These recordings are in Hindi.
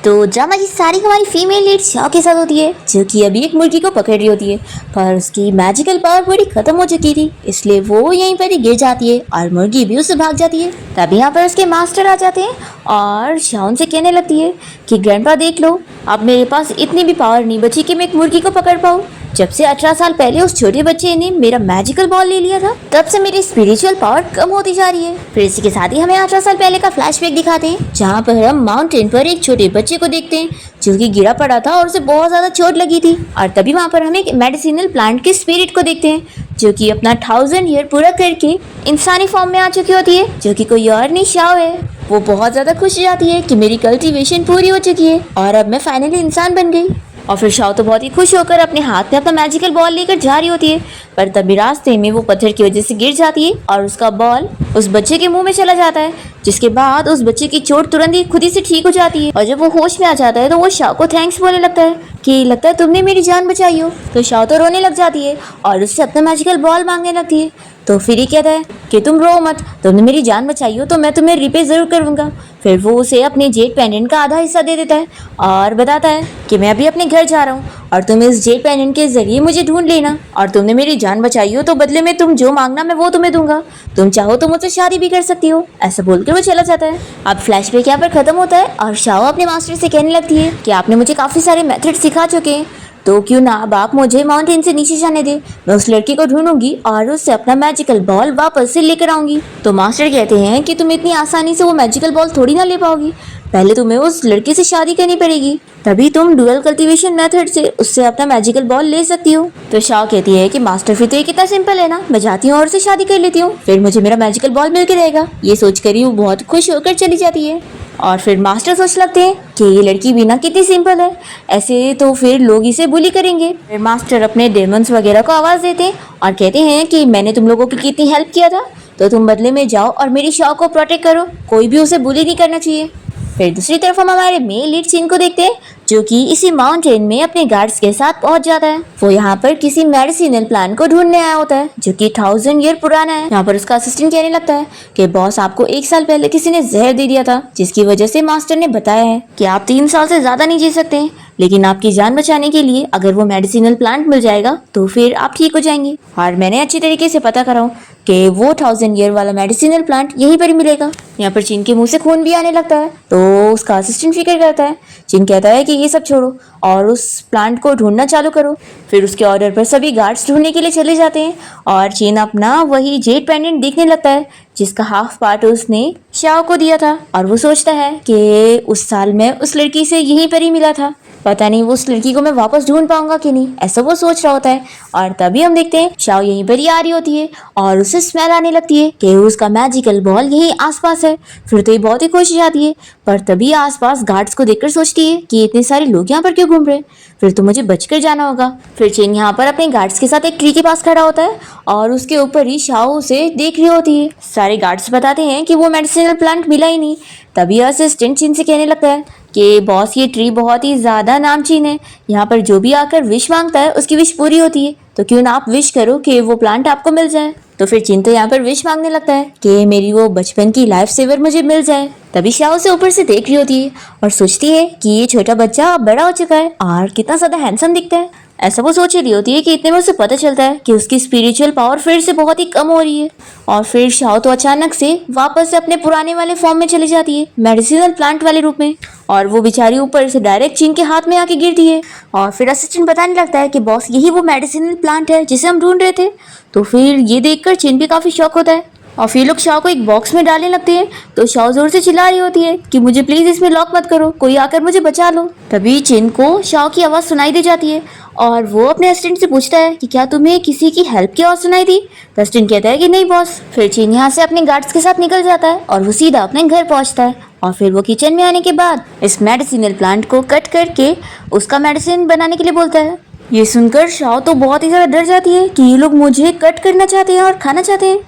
तो ड्रामा की सारी हमारी फीमेल लीड शाओ के साथ होती है, जो कि अभी एक मुर्गी को पकड़ रही होती है, पर उसकी मैजिकल पावर पूरी खत्म हो चुकी थी, इसलिए वो यहीं पर ही गिर जाती है और मुर्गी भी उससे भाग जाती है। तभी यहाँ पर उसके मास्टर आ जाते हैं और शाओ उनसे कहने लगती है कि ग्रैंडपा देख लो, अब मेरे पास इतनी भी पावर नहीं बची कि मैं एक मुर्गी को पकड़ पाऊँ। जब से 18 साल पहले उस छोटे बच्चे ने मेरा मैजिकल बॉल ले लिया था, तब से मेरी स्पिरिचुअल पावर कम होती जा रही है। फिर इसी के साथ ही हमें 18 साल पहले का फ्लैशबैक दिखाते हैं, जहाँ पर हम माउंटेन पर एक छोटे बच्चे को देखते हैं जो कि गिरा पड़ा था और उसे बहुत ज्यादा चोट लगी थी। और तभी वहाँ पर हम एक मेडिसिनल प्लांट के स्पिरिट को देखते हैं, जो कि अपना 1000 ईयर पूरा करके इंसानी फॉर्म में आ चुकी होती है, जो कि कोई और नहीं शाओ है। वो बहुत ज्यादा खुश हो जाती है कि मेरी कल्टीवेशन पूरी हो चुकी है और अब मैं फाइनली इंसान बन गई। और फिर शाओ तो बहुत ही खुश होकर अपने हाथ में अपना मैजिकल बॉल लेकर जा रही होती है, पर तभी रास्ते में वो पत्थर की वजह से गिर जाती है और उसका बॉल उस बच्चे के मुंह में चला जाता है, जिसके बाद उस बच्चे की चोट तुरंत ही खुद ही से ठीक हो जाती है। और जब वो होश में आ जाता है तो वो शाओ को थैंक्स बोलने लगता है कि लगता है तुमने मेरी जान बचाई हो। तो शाओ तो रोने लग जाती है और उससे अपना मैजिकल बॉल मांगने लगती है। तो फिर ये कहता है कि तुम रो मत, तुमने मेरी जान बचाई हो तो मैं तुम्हें रिपे जरूर करूंगा। फिर वो उसे अपने जेट पेंडेंट का आधा हिस्सा दे देता है और बताता है कि मैं अभी अपने घर जा रहा हूँ और तुम इस जेट पेंडेंट के जरिए मुझे ढूंढ लेना, और तुमने मेरी जान बचाई हो तो बदले में तुम जो मांगना मैं वो तुम्हें दूंगा, तुम चाहो तो मुझसे शादी भी कर सकती हो। ऐसा बोलकर वो चला जाता है। अब फ्लैशबैक यहाँ पर खत्म होता है और शाओ अपने मास्टर से कहने लगती है कि आपने मुझे काफी सारे मेथड सिखा चुके हैं, तो क्यों ना अब आप मुझे माउंटेन से नीचे जाने दे, मैं उस लड़की को ढूंढूंगी और उससे अपना मैजिकल बॉल वापस से लेकर आऊंगी। तो मास्टर कहते हैं कि तुम इतनी आसानी से वो मैजिकल बॉल थोड़ी ना ले पाओगी, पहले तुम्हें उस लड़के से शादी करनी पड़ेगी, तभी तुम डुअल कल्टीवेशन मेथड से उससे अपना मैजिकल बॉल ले सकती हो। तो शाओ कहती है कि मास्टर फिर तो ये कितना सिंपल है ना, मैं जाती हूँ और उससे शादी कर लेती हूँ, फिर मुझे मेरा मैजिकल बॉल मिल के रहेगा। ये सोचकर ही वो बहुत खुश होकर चली जाती है। और फिर मास्टर सोच लगते हैं कि ये लड़की भी ना कितनी सिंपल है, ऐसे तो फिर लोग इसे बुली करेंगे। फिर मास्टर अपने डेमंस वगैरह को आवाज देते हैं और कहते हैं कि मैंने तुम लोगों की कितनी हेल्प किया था, तो तुम बदले में जाओ और मेरी शाओ को प्रोटेक्ट करो, कोई भी उसे बुली नहीं करना चाहिए। फिर दूसरी तरफ हम हमारे मेल लीड सीन को देखते हैं, जो कि इसी माउंटेन में अपने गार्ड्स के साथ पहुंच जाता है। वो यहाँ पर किसी मेडिसिनल प्लांट को ढूंढने आया होता है, जो कि 1000 ईयर पुराना है। यहाँ पर उसका असिस्टेंट कहने लगता है कि बॉस, आपको 1 साल पहले किसी ने जहर दे दिया था, जिसकी वजह से मास्टर ने बताया है कि आप 3 साल से ज्यादा नहीं जी सकते, लेकिन आपकी जान बचाने के लिए अगर वो मेडिसिनल प्लांट मिल जाएगा तो फिर आप ठीक हो जाएंगे। और मैंने अच्छी तरीके से पता करा हूँ कि वो 1000 ईयर वाला मेडिसिनल प्लांट यहीं पर ही मिलेगा। यहाँ पर चिन के मुंह से खून भी आने लगता है, तो उसका असिस्टेंट फिक्र करता है। चिन कहता है कि ये सब छोड़ो और उस प्लांट को ढूंढना चालू करो। फिर उसके ऑर्डर पर सभी गार्ड्स ढूंढने के लिए चले जाते हैं और चिन अपना वही जेट पेंडेंट देखने लगता है, जिसका हाफ पार्ट उसने शाओ को दिया था। और वो सोचता है कि उस साल में उस लड़की से यहीं पर ही मिला था, पता नहीं वो उस लड़की को मैं वापस ढूंढ पाऊंगा कि नहीं, ऐसा वो सोच रहा होता है। और तभी हम देखते हैं शाओ यहीं पर ही आ रही होती है और उसे स्मेल आने लगती है कि उसका मैजिकल बॉल यहीं आसपास है। फिर तो ये बहुत ही खुश हो जाती है, पर तभी आसपास गार्ड्स को देखकर सोचती है कि इतने सारे लोग यहाँ पर क्यों घूम रहे हैं, फिर तो मुझे बचकर जाना होगा। फिर चेन यहाँ पर अपने गार्ड्स के साथ एक ट्री के पास खड़ा होता है और उसके ऊपर ही शाओ उसे देख रही होती है। सारे गार्ड्स बताते हैं कि वो मेडिसिनल प्लांट मिला ही नहीं। तभी असिस्टेंट चिन से कहने लगता है कि बॉस, ये ट्री बहुत ही ज्यादा नामचीन है, यहाँ पर जो भी आकर विश मांगता है उसकी विश पूरी होती है, तो क्यों ना आप विश करो कि वो प्लांट आपको मिल जाए। तो फिर चिन तो यहाँ पर विश मांगने लगता है कि मेरी वो बचपन की लाइफ सेवर मुझे मिल जाए। तभी शाओ से ऊपर से देख रही होती है और सोचती है कि ये छोटा बच्चा अब बड़ा हो चुका है और कितना ज्यादा हैंडसम दिखता है। ऐसा वो सोच रही होती है कि इतने में उसे पता चलता है कि उसकी स्पिरिचुअल पावर फिर से बहुत ही कम हो रही है। और फिर शाओ तो अचानक से वापस से अपने पुराने वाले फॉर्म में चली जाती है, मेडिसिनल प्लांट वाले रूप में, और वो बेचारी ऊपर से डायरेक्ट चिन के हाथ में आके गिरती है। और फिर असिस्टेंट बताने लगता है कि बॉस, यही वो मेडिसिनल प्लांट है जिसे हम ढूंढ रहे थे। तो फिर ये देखकर चिन भी काफी शॉक होता है और फिर लोग शाओ को एक बॉक्स में डालने लगते हैं। तो शाओ जोर से चिल्ला रही होती है कि मुझे प्लीज इसमें लॉक मत करो, कोई आकर मुझे बचा लो। तभी चिन को शाओ की आवाज सुनाई दे जाती है और वो अपने असिस्टेंट से पूछता है कि क्या तुम्हें किसी की हेल्प की आवाज सुनाई दी। तो असिस्टेंट कहता है कि नहीं बॉस। फिर चिन यहाँ से अपने गार्ड्स के साथ निकल जाता है और वो सीधा अपने घर पहुंचता है। और फिर वो किचन में आने के बाद इस मेडिसिनल प्लांट को कट करके उसका मेडिसिन बनाने के लिए बोलता है। ये सुनकर शाओ तो बहुत ही ज्यादा डर जाती है कि ये लोग मुझे कट करना चाहते हैं और खाना चाहते हैं।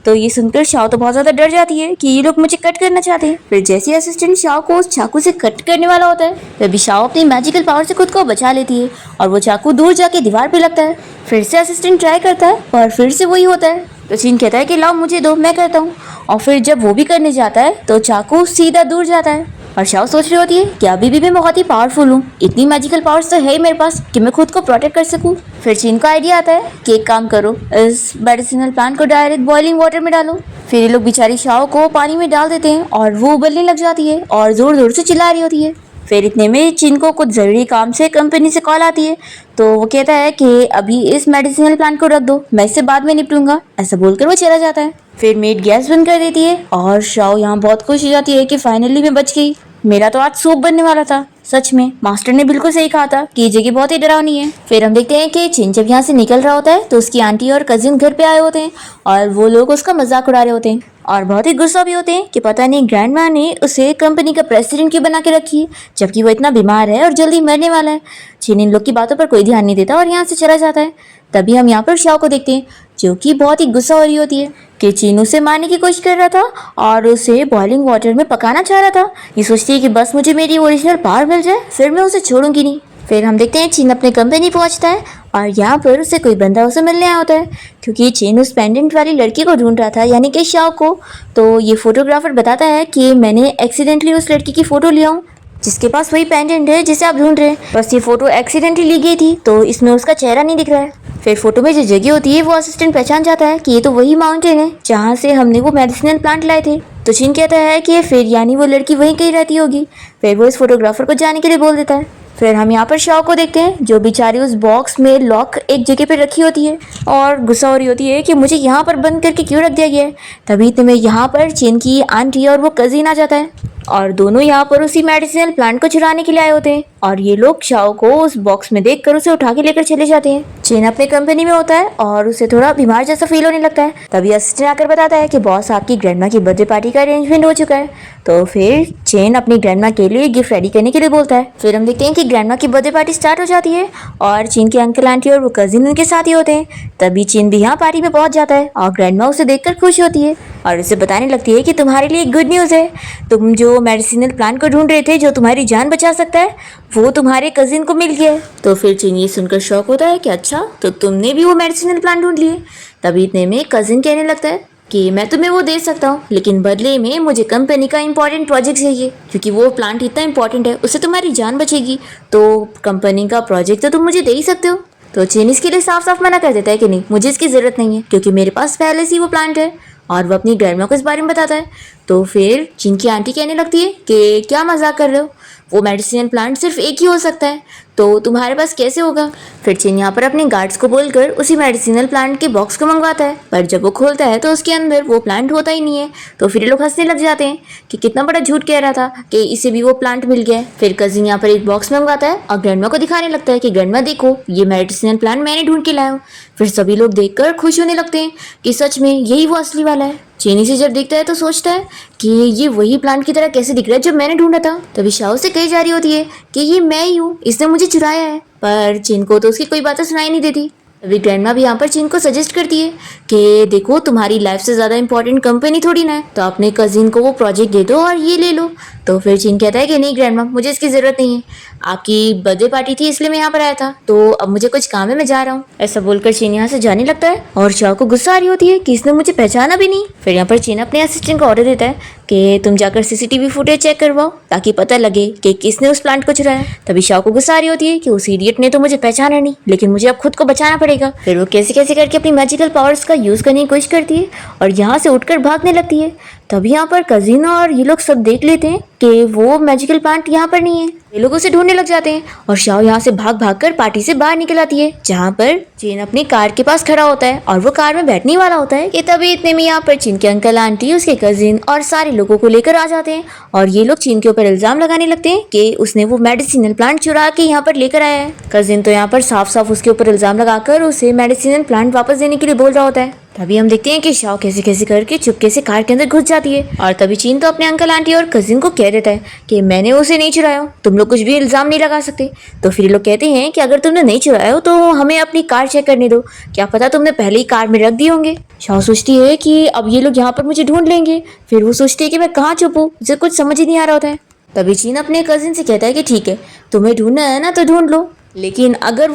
तो ये सुनकर शाओ तो बहुत ज्यादा डर जाती है कि ये लोग मुझे कट करना चाहते हैं। फिर जैसे असिस्टेंट शाओ को उस चाकू से कट करने वाला होता है, तभी शाओ अपनी मैजिकल पावर से खुद को बचा लेती है और वो चाकू दूर जाके दीवार पे लगता है। फिर से असिस्टेंट ट्राई करता है पर फिर से वही होता है। तो चिन कहता है कि लाओ मुझे दो, मैं करता हूँ। और फिर जब वो भी करने जाता है तो चाकू सीधा दूर जाता है। और शाओ सोच रही होती है कि अभी भी मैं बहुत ही पावरफुल हूँ, इतनी मैजिकल पावर्स तो है ही मेरे पास कि मैं खुद को प्रोटेक्ट कर सकूँ। फिर चीन को आइडिया आता है कि एक काम करो, इस मेडिसिनल प्लांट को डायरेक्ट बॉइलिंग वाटर में डालो। फिर ये लोग बेचारी शाओ को पानी में डाल देते हैं और वो उबलने लग जाती है और जोर जोर से चिल्ला रही होती है। फिर इतने में चिन को कुछ ज़रूरी काम से कंपनी से कॉल आती है, तो वो कहता है कि अभी इस मेडिसिनल प्लांट को रख दो, मैं इससे बाद में निपटूंगा। ऐसा बोलकर वो चला जाता है। फिर मेड गैस बंद कर देती है और शाओ यहाँ बहुत खुश हो जाती है कि फाइनली मैं बच गई, मेरा तो आज सूप बनने वाला था। सच में मास्टर ने बिल्कुल सही कहा था कि ये जगह बहुत ही डरावनी है। फिर हम देखते हैं कि चिन जब यहाँ से निकल रहा होता है तो उसकी आंटी और कजिन घर पे आए होते हैं और वो लोग उसका मजाक उड़ा रहे होते हैं और बहुत ही गुस्सा भी होते हैं कि पता नहीं ग्रैंड माँ ने उसे कंपनी का प्रेसिडेंट क्यों बना के रखी है, जबकि वो इतना बीमार है और जल्दी मरने वाला है। चिन इन लोग की बातों पर कोई ध्यान नहीं देता और यहाँ से चला जाता है। तभी हम यहाँ पर शाओ को देखते हैं जो कि बहुत ही गुस्सा हो रही होती है कि चीन उसे मारने की कोशिश कर रहा था और उसे बॉइलिंग वाटर में पकाना चाह रहा था। ये सोचती है कि बस मुझे मेरी ओरिजिनल पावर मिल जाए फिर मैं उसे छोड़ूंगी नहीं। फिर हम देखते हैं चीन अपने कंपनी पहुंचता है और यहाँ पर उसे कोई बंदा उसे मिलने आया होता है क्योंकि चीन उस पेंडेंट वाली लड़की को ढूंढ रहा था यानी कि शाओ को। तो ये फोटोग्राफर बताता है कि मैंने एक्सीडेंटली उस लड़की की फ़ोटो लिया हूँ जिसके पास वही पेंडेंट है जिसे आप ढूंढ रहे हैं। बस ये फ़ोटो एक्सीडेंटली ली गई थी तो इसमें उसका चेहरा नहीं दिख रहा है। फिर फोटो में जो जगह होती है वो असिस्टेंट पहचान जाता है कि ये तो वही माउंटेन है जहाँ से हमने वो मेडिसिनल प्लांट लाए थे। तो चीन कहता है कि फिर यानी वो लड़की वहीं कहीं रहती होगी। फिर वो इस फोटोग्राफर को जाने के लिए बोल देता है। फिर हम यहाँ पर शाओ को देखते हैं जो बेचारी उस बॉक्स में लॉक एक जगह पे रखी होती है और गुस्सा हो रही होती है कि मुझे यहाँ पर बंद करके क्यों रख दिया गया है। तभी तुम्हें यहाँ पर चीन की आंटी और वो कजिन आ जाता है और दोनों यहाँ पर उसी मेडिसिनल प्लांट को चुराने के लिए आए होते हैं और ये लोग शाओ को उस बॉक्स में देखकर उसे उठा के लेकर चले जाते हैं। चीन अपने कंपनी में होता है और उसे थोड़ा बीमार जैसा फील होने लगता है। तभी असिस्टेंट आकर बताता है कि बॉस आपकी ग्रैंडमा की बर्थडे पार्टी का अरेंजमेंट हो चुका है। तो फिर चेन अपनी ग्रैंडमा के लिए गिफ्ट रेडी करने के लिए बोलता है। फिर हम देखते हैं कि ग्रैंडमा की बर्थडे पार्टी स्टार्ट हो जाती है और चीन के अंकल आंटी और वो कजिन उनके साथ ही होते हैं। तभी चीन भी यहाँ पार्टी में पहुंच जाता है और ग्रैंडमा उसे देखकर खुश होती है और उसे बताने लगती है कि तुम्हारे लिए गुड न्यूज़ है, तुम जो मेडिसिनल प्लांट को ढूंढ रहे थे जो तुम्हारी जान बचा सकता है वो तुम्हारे कजिन को मिल गया है। तो फिर चीन ये सुनकर शॉक होता है कि अच्छा तो तुमने भी वो मेडिसिनल प्लांट ढूंढ लिए। तभी इतने में कजिन कहने लगता है कि मैं तुम्हें वो दे सकता हूँ लेकिन बदले में मुझे कंपनी का इंपॉर्टेंट प्रोजेक्ट चाहिए क्योंकि वो प्लांट इतना इंपॉर्टेंट है, उससे तुम्हारी जान बचेगी, तो कंपनी का प्रोजेक्ट तो तुम मुझे दे ही सकते हो। तो चीन इसके लिए साफ साफ मना कर देता है कि नहीं, मुझे इसकी ज़रूरत नहीं है क्योंकि मेरे पास पहले से ही वो प्लांट है और वो अपनी ग्रैंडमा को इस बारे में बताता है। तो फिर चीन की आंटी कहने लगती है कि क्या मजाक कर रहे हो, वो मेडिसिनल प्लांट सिर्फ एक ही हो सकता है तो तुम्हारे पास कैसे होगा। फिर चीन यहाँ पर अपने गार्ड्स को बोलकर उसी मेडिसिनल प्लांट के बॉक्स को मंगवाता है पर जब वो खोलता है तो उसके अंदर वो प्लांट होता ही नहीं है। तो फिर ये लोग हंसने लग जाते हैं कि कितना बड़ा झूठ कह रहा था कि इसे भी वो प्लांट मिल गया है। फिर कजिन यहाँ पर एक बॉक्स मंगवाता है और ग्रैंडमा को दिखाने लगता है कि ग्रैंडमा देखो ये मेडिसिनल प्लांट मैंने ढूंढ के लाया हूँ। फिर सभी लोग देखकर खुश होने लगते हैं कि सच में यही वो असली वाला है। चीनी से जब देखता है तो सोचता है कि ये वही प्लांट की तरह कैसे दिख रहा है जो मैंने ढूंढा था। तभी शाओ से कही जा रही होती है कि ये मैं ही हूँ, इसने मुझे चुराया है, पर चीन को तो उसकी कोई बातें सुनाई नहीं देती। अभी ग्रैंडमा भी यहाँ पर चीन को सजेस्ट करती है कि देखो तुम्हारी लाइफ से ज़्यादा इंपॉर्टेंट कंपनी थोड़ी ना है, तो अपने कजिन को वो प्रोजेक्ट दे दो और ये ले लो। तो फिर चीन कहता है कि नहीं ग्रैंडमा, मुझे इसकी ज़रूरत नहीं है, आपकी बर्थडे पार्टी थी इसलिए मैं यहाँ पर आया था, तो अब मुझे कुछ काम है, मैं जा रहा हूँ। ऐसा बोलकर चीन यहाँ से जाने लगता है और शाओ को गुस्सा आ रही होती है कि इसने मुझे पहचाना भी नहीं। फिर यहाँ पर चीन अपने असिस्टेंट को ऑर्डर देता है कि तुम जाकर सीसीटीवी फुटेज चेक करवाओ ताकि पता लगे कि किसने उस प्लांट को चुराया। तभी शाओ को गुस्सा आ रही होती है कि उस इडियट ने तो मुझे पहचाना नहीं, लेकिन मुझे अब खुद को बचाना पड़ेगा। फिर वो कैसे कैसे करके अपनी मैजिकल पावर्स का यूज़ करने की कोशिश करती है और यहाँ से उठकर भागने लगती है। तभी यहाँ पर कजिन और ये लोग सब देख लेते हैं कि वो मैजिकल प्लांट यहाँ पर नहीं है। ये लोग उसे ढूंढने लग जाते हैं और शाओ यहाँ से भाग भाग कर पार्टी से बाहर निकल आती है जहाँ पर चीन अपनी कार के पास खड़ा होता है और वो कार में बैठने वाला होता है कि तभी इतने में यहाँ पर चीन के अंकल आंटी, उसके कजिन और सारे लोगों को लेकर आ जाते हैं और ये लोग चीन के ऊपर इल्जाम लगाने लगते हैं कि उसने वो मेडिसिनल प्लांट चुरा के यहाँ पर लेकर आया है। कजिन तो यहाँ पर साफ साफ उसके ऊपर इल्जाम लगाकर उसे मेडिसिनल प्लांट वापस देने के लिए बोल रहा होता है। तभी हम देखते हैं कि शाओ कैसे कैसे करके चुपके से कार के अंदर घुस जाती है और तभी चीन तो अपने अंकल आंटी और कजिन को कह देता है कि मैंने उसे नहीं चुराया, तुम लोग कुछ भी इल्जाम नहीं लगा सकते। तो फिर ये लोग कहते हैं कि अगर तुमने नहीं चुराया हो तो हमें अपनी कार चेक करने दो, क्या पता तुमने पहले ही कार में रख दिए होंगे। शाओ सोचती है कि अब ये लोग यहाँ पर मुझे ढूंढ लेंगे। फिर वो सोचती है कि मैं कहाँ छुपूं, मुझे कुछ समझ ही नहीं आ रहा होता है। तभी चीन अपने कजिन से कहता है कि ठीक है, तुम्हें ढूंढना है ना तो ढूंढ लो, लेकिन अगर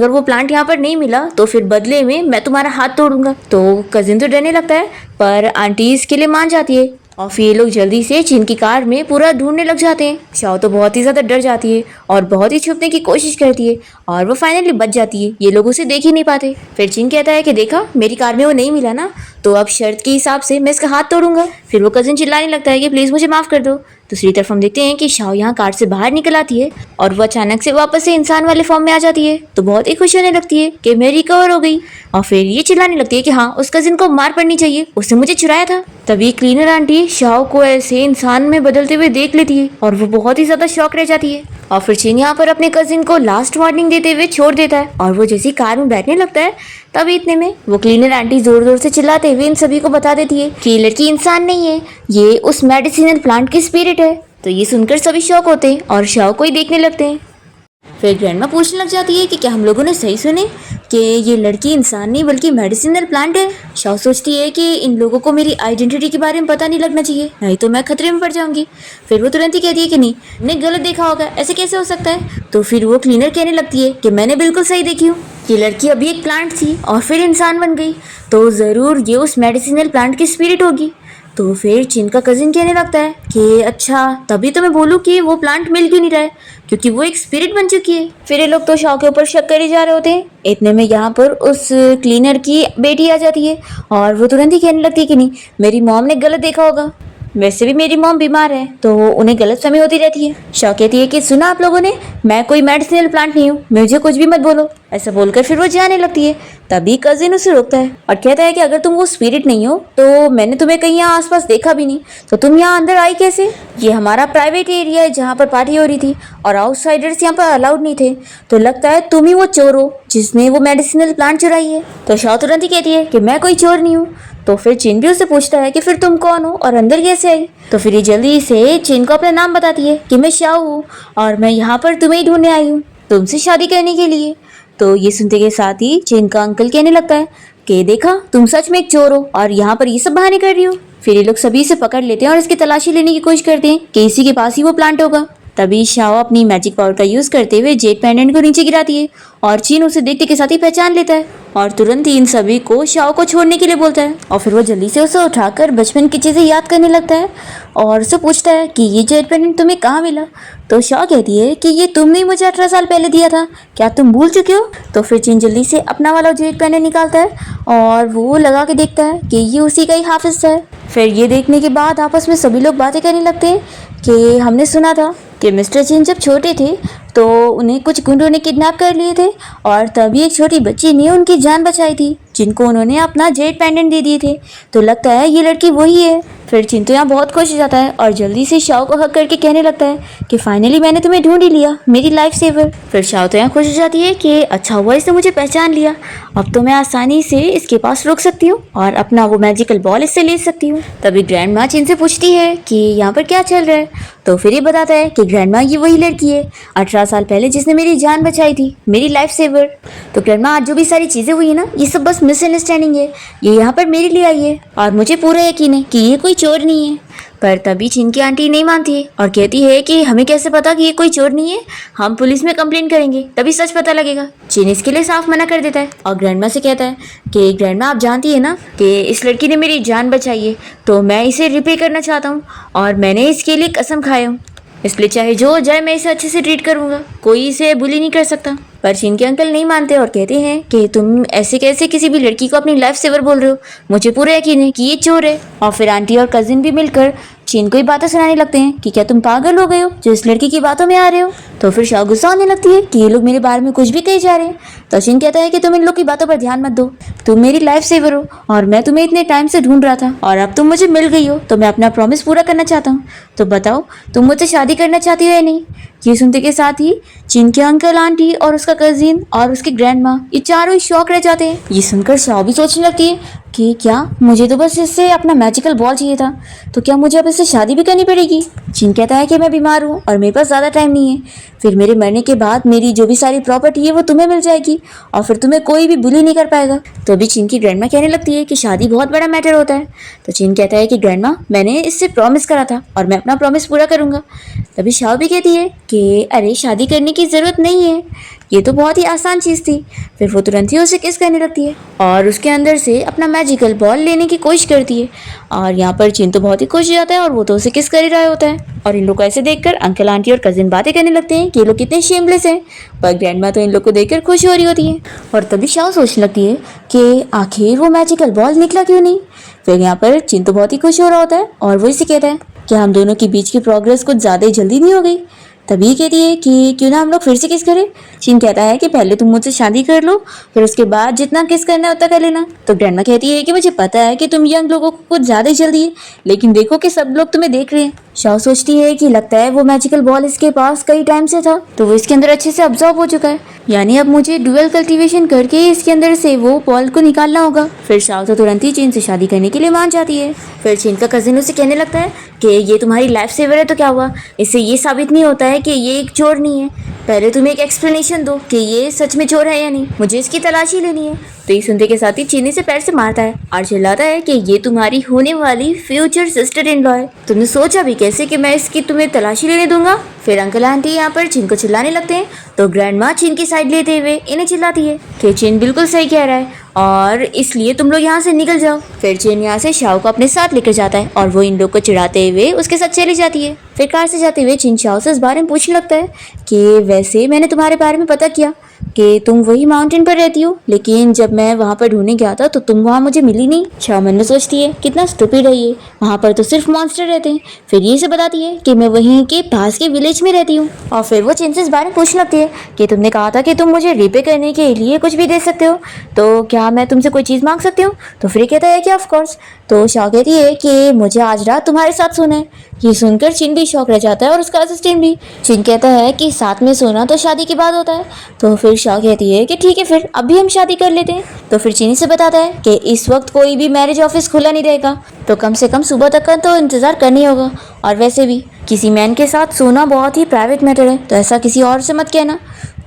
वो प्लांट यहाँ पर नहीं मिला तो फिर बदले में मैं तुम्हारा हाथ तोड़ूंगा। तो कजिन तो डरने लगता है पर आंटी इसके लिए मान जाती है और फिर ये लोग जल्दी से चिन की कार में पूरा ढूंढने लग जाते हैं। शाओ तो बहुत ही ज्यादा डर जाती है और बहुत ही छुपने की कोशिश करती है और वो फाइनली बच जाती है। ये लोग उसे देख ही नहीं पाते। फिर चिन कहता है कि देखा मेरी कार में वो नहीं मिला ना, तो अब शर्त के हिसाब से मैं इसका हाथ तोड़ूंगा। फिर वो कजिन चिल्लाने लगता है कि प्लीज मुझे माफ कर दो। दूसरी तरफ हम देखते हैं कि शाओ यहाँ कार से बाहर निकल आती है और वो अचानक से वापस से इंसान वाले फॉर्म में आ जाती है। तो बहुत ही खुश होने लगती है कि मैं रिकवर हो गई और फिर ये चिल्लाने लगती है कि हाँ, उस कजिन को मार पड़नी चाहिए, उसने मुझे चुराया था। तभी क्लीनर आंटी शाओ को ऐसे इंसान में बदलते हुए देख लेती है और वो बहुत ही ज्यादा शॉक रह जाती है। और फिर चिन यहाँ पर अपने कजिन को लास्ट वार्निंग देते हुए छोड़ देता है और वो जैसी कार में बैठने लगता है तभी इतने में वो क्लीनर आंटी जोर जोर से चिल्लाते हुए इन सभी को बता देती है कि ये लड़की इंसान नहीं है, ये उस मेडिसिनल प्लांट की स्पिरिट है। तो ये सुनकर सभी शॉक होते हैं और शाओ को ही देखने लगते हैं। फिर ग्रैंडमा पूछने लग जाती है कि क्या हम लोगों ने सही सुने कि ये लड़की इंसान नहीं बल्कि मेडिसिनल प्लांट है। शाओ सोचती है कि इन लोगों को मेरी आइडेंटिटी के बारे में पता नहीं लगना चाहिए, नहीं तो मैं खतरे में पड़ जाऊंगी। फिर वो तुरंत ही कहती है कि नहीं, मैंने गलत देखा होगा, ऐसे कैसे हो सकता है। तो फिर वो क्लीनर कहने लगती है कि मैंने बिल्कुल सही देखी हूँ, ये लड़की अभी एक प्लांट थी और फिर इंसान बन गई, तो ज़रूर ये उस मेडिसिनल प्लांट की स्पिरिट होगी। तो फिर चिन का कजिन कहने लगता है कि अच्छा, तभी तो मैं बोलूँ कि वो प्लांट मिल क्यों नहीं रहा है, क्योंकि वो एक स्पिरिट बन चुकी है। फिर ये लोग तो शाओ के ऊपर शक करे जा रहे होते हैं। इतने में यहाँ पर उस क्लीनर की बेटी आ जाती है और वो तुरंत ही कहने लगती है कि नहीं, मेरी मॉम ने गलत देखा होगा, वैसे भी मेरी मॉम बीमार है तो उन्हें गलत फहमी होती रहती है। शाओ कहती है कि सुना आप लोगों ने, मैं कोई मेडिसिनल प्लांट नहीं हूँ, मुझे कुछ भी मत बोलो। ऐसा बोलकर फिर वो जाने लगती है। तभी कजिन उसे रोकता है और कहता है कि अगर तुम वो स्पिरिट नहीं हो तो मैंने तुम्हें कहीं यहाँ आसपास देखा भी नहीं, तो तुम यहाँ अंदर आई कैसे। ये हमारा प्राइवेट एरिया है जहाँ पर पार्टी हो रही थी और आउटसाइडर्स यहाँ पर अलाउड नहीं थे, तो लगता है तुम ही वो चोर हो जिसने वो मेडिसिनल प्लांट चुराई है। तो शाओ तुरंत ही कहती है कि मैं कोई चोर नहीं हूँ। तो फिर चिन भी उससे पूछता है कि फिर तुम कौन हो और अंदर कैसे आई। तो फिर ये जल्दी से चिन को अपना नाम बताती है कि मैं शाओ हूँ और मैं यहाँ पर तुम्हें ही ढूंढने आई हूँ, तुमसे शादी करने के लिए। तो ये सुनते के साथ ही चिन का अंकल कहने लगता है कि देखा, तुम सच में एक चोर हो और यहाँ पर ये सब बहाने कर रही हो। फिर ये लोग सभी इसे पकड़ लेते हैं और इसकी तलाशी लेने की कोशिश करते हैं कि इसी के पास ही वो प्लांट होगा। तभी शाओ अपनी मैजिक पावर का यूज करते हुए जेट पेंडेंट को नीचे गिराती है और चिन उसे देखते के साथ ही पहचान लेता है और तुरंत ही इन सभी को शाओ को छोड़ने के लिए बोलता है। और फिर वो जल्दी से उसे उठाकर बचपन की चीजें याद करने लगता है और उससे पूछता है कि ये जेट पेंडेंट तुम्हें कहाँ मिला। तो शाओ कहती है कि ये तुमने मुझे 18 साल पहले दिया था, क्या तुम भूल चुके हो। तो फिर चिन जल्दी से अपना वाला जेट पेंडेंट निकालता है और वो लगा के देखता है कि ये उसी का ही हाफ हिस्सा है। फिर ये देखने के बाद आपस में सभी लोग बातें करने लगते हैं कि हमने सुना था कि मिस्टर चिन जब छोटे थे तो उन्हें कुछ गुंडों ने किडनैप कर लिए थे और तभी एक छोटी बच्ची ने उनकी जान बचाई थी जिनको उन्होंने अपना जेट पेंडेंट दे दिए थे। तो लगता है ये लड़की वही है। फिर चिन तो यहाँ बहुत खुश हो जाता है और जल्दी से शाओ को हक करके कहने लगता है कि फाइनली मैंने तुम्हें ढूंढ ही लिया, मेरी लाइफ सेवर। फिर शाओ तो यहाँ खुश हो जाती है कि अच्छा हुआ इसने मुझे पहचान लिया, अब तो मैं आसानी से इसके पास रुक सकती हूँ और अपना वो मैजिकल बॉल इससे ले सकती हूँ। तभी ग्रैंड माँ चिन से पूछती है कि यहाँ पर क्या चल रहा है। तो फिर ये बताता है कि ग्रैंड माँ ये वही लड़की है 18 साल पहले जिसने मेरी जान बचाई थी, मेरी लाइफ सेवर। तो ग्रैंड माँ आज जो भी सारी चीजें हुई है ना, ये सब बस मिसअंडरस्टैंडिंग है, ये यहाँ पर मेरे लिए आई है और मुझे पूरा यकीन है कि ये कोई चोर नहीं है। पर तभी चिन की आंटी नहीं मानती है और कहती है कि हमें कैसे पता कि ये कोई चोर नहीं है, हम पुलिस में कंप्लेन करेंगे तभी सच पता लगेगा। चिन इसके लिए साफ मना कर देता है और ग्रैंडमा से कहता है कि ग्रैंडमा आप जानती है ना कि इस लड़की ने मेरी जान बचाई है, तो मैं इसे रिपे करना चाहता हूँ और मैंने इसके लिए कसम खाया हूँ, इसलिए चाहे जो हो जाए मैं इसे अच्छे से ट्रीट करूंगा, कोई इसे बुली नहीं कर सकता। पर चिन के अंकल नहीं मानते और कहते हैं कि तुम ऐसे कैसे किसी भी लड़की को अपनी लाइफ सेवर बोल रहे हो, मुझे पूरा यकीन है कि ये चोर है। और फिर आंटी और कजिन भी मिलकर चिन को ही बातें सुनाने लगते हैं कि क्या तुम पागल हो गए हो जो इस लड़की की बातों में आ रहे हो। तो फिर शाओ गुस्सा होने लगती है कि ये लोग मेरे बारे में कुछ भी कहे जा रहे हैं। तो चिन कहता है कि तुम इन लोग की बातों पर ध्यान मत दो, तुम मेरी लाइफ सेवर हो और मैं तुम्हें इतने टाइम से ढूंढ रहा था और अब तुम मुझे मिल गई हो, तो मैं अपना प्रॉमिस पूरा करना चाहता हूँ। तो बताओ तुम मुझसे शादी करना चाहती हो या नहीं। ये सुनते के साथ ही चिन के अंकल, आंटी और उसका कजिन और उसकी ग्रैंड माँ ये चारों ही शॉक रह जाते हैं। ये सुनकर शाओ भी सोचने लगती है कि क्या मुझे तो बस इससे अपना मैजिकल बॉल चाहिए था, तो क्या मुझे अब इससे शादी भी करनी पड़ेगी। चिन कहता है कि मैं बीमार हूँ और मेरे पास ज़्यादा टाइम नहीं है, फिर मेरे मरने के बाद मेरी जो भी सारी प्रॉपर्टी है वो तुम्हें मिल जाएगी और फिर तुम्हें कोई भी बुली नहीं कर पाएगा। तो अभी चिन की ग्रैंड माँ कहने लगती है कि शादी बहुत बड़ा मैटर होता है। तो चिन कहता है कि ग्रैंड माँ मैंने इससे प्रॉमिस करा था और मैं अपना प्रॉमिस पूरा करूँगा। तभी शाओ भी कहती है कि अरे शादी करने की ज़रूरत नहीं है, ये तो बहुत ही आसान चीज़ थी। फिर वो तुरंत ही उसे किस करने लगती है और उसके अंदर से अपना मैजिकल बॉल लेने की कोशिश करती है। और यहाँ पर चिन तो बहुत ही खुश हो जाता है और वो तो उसे किस कर ही रहा होता है। और इन लोग को ऐसे देखकर अंकल आंटी और कजिन बातें करने लगते हैं कि ये लोग कितने शेमलेस हैं। पर ग्रैंडमा तो इन लोग को देखकर खुश हो रही होती है। और तभी शाओ सोचने लगती है कि आखिर वो मैजिकल बॉल निकला क्यों नहीं। फिर यहाँ पर चिन तो बहुत ही खुश हो रहा होता है और वो इसे कहता है कि हम दोनों के बीच की प्रोग्रेस कुछ ज़्यादा ही जल्दी नहीं हो गई। तभी कहती है कि क्यों ना हम लोग फिर से किस करें। चिन कहता है कि पहले तुम मुझसे शादी कर लो, फिर उसके बाद जितना किस करना है उतना कर लेना। तो ग्रैंडमा कहती है कि मुझे पता है कि तुम यंग लोगों को कुछ ज़्यादा ही जल्दी है, लेकिन देखो कि सब लोग तुम्हें देख रहे हैं। शाओ सोचती है कि लगता है वो मैजिकल बॉल इसके पास कई टाइम से था, तो वो इसके अंदर अच्छे से अब्जॉर्ब हो चुका है, यानी अब मुझे डुअल कल्टीवेशन करके इसके अंदर से वो बॉल को निकालना होगा। फिर शाओ तो तुरंत ही चिन से शादी करने के लिए मान जाती है। फिर चिन का कजिन उसे कहने लगता है कि ये तुम्हारी लाइफ सेवर है तो क्या हुआ, इससे ये साबित नहीं होता है कि ये एक चोर नहीं है। पहले तुम एक एक्सप्लेनेशन दो कि ये सच में चोर है या नहीं, मुझे इसकी तलाशी लेनी है। तो ये सुनते के साथ ही चीनी से पैर से मारता है और चिल्लाता है कि ये तुम्हारी होने वाली फ्यूचर सिस्टर इन लॉ है। तुमने सोचा भी कैसे कि मैं इसकी तुम्हें तलाशी लेने दूंगा। फिर अंकल आंटी यहाँ पर चिन को चिल्लाने लगते हैं, तो ग्रैंडमा चिन की साइड लेते हुए इन्हें चिल्लाती है कि चिन बिल्कुल सही कह रहा है और इसलिए तुम लोग यहाँ से निकल जाओ। फिर चिन यहाँ से शाओ को अपने साथ लेकर जाता है और वो इन लोग को चिढ़ाते हुए उसके साथ चली जाती है। फिर कार से जाते हुए चिन शाओ से इस बारे में पूछने लगता है कि वैसे मैंने तुम्हारे बारे में पता किया कि तुम वही माउंटेन पर रहती हो, लेकिन जब मैं वहाँ पर ढूंढने गया था तो तुम वहाँ मुझे मिली नहीं। शाओ मन में सोचती है कितना स्टूपिड है ये, वहाँ पर तो सिर्फ मॉन्स्टर रहते हैं। फिर ये से बताती है कि मैं वहीं के पास के विलेज में रहती हूँ। और फिर वो चिन से इस बारे में पूछने लगती है कि तुमने कहा था कि तुम मुझे रिपे करने के लिए कुछ भी दे सकते हो, तो क्या मैं तुमसे कोई चीज़ मांग सकती हूँ। तो फिर कहता है कि ऑफ कोर्स। तो शाओ कहती है कि मुझे आज रात तुम्हारे साथ सोना है। ये सुनकर चिन भी शौक रह जाता है और उसका असिस्टेंट भी। चिन कहता है कि साथ में सोना तो शादी के बाद होता है। तो फिर शाओ कहती है कि ठीक है फिर अभी हम शादी कर लेते हैं। तो फिर चिनी से बताता है कि इस वक्त कोई भी मैरिज ऑफिस खुला नहीं रहेगा, तो कम से कम सुबह तक का तो इंतज़ार करना ही होगा। और वैसे भी किसी मैन के साथ सोना बहुत ही प्राइवेट मैटर है, तो ऐसा किसी और से मत कहना।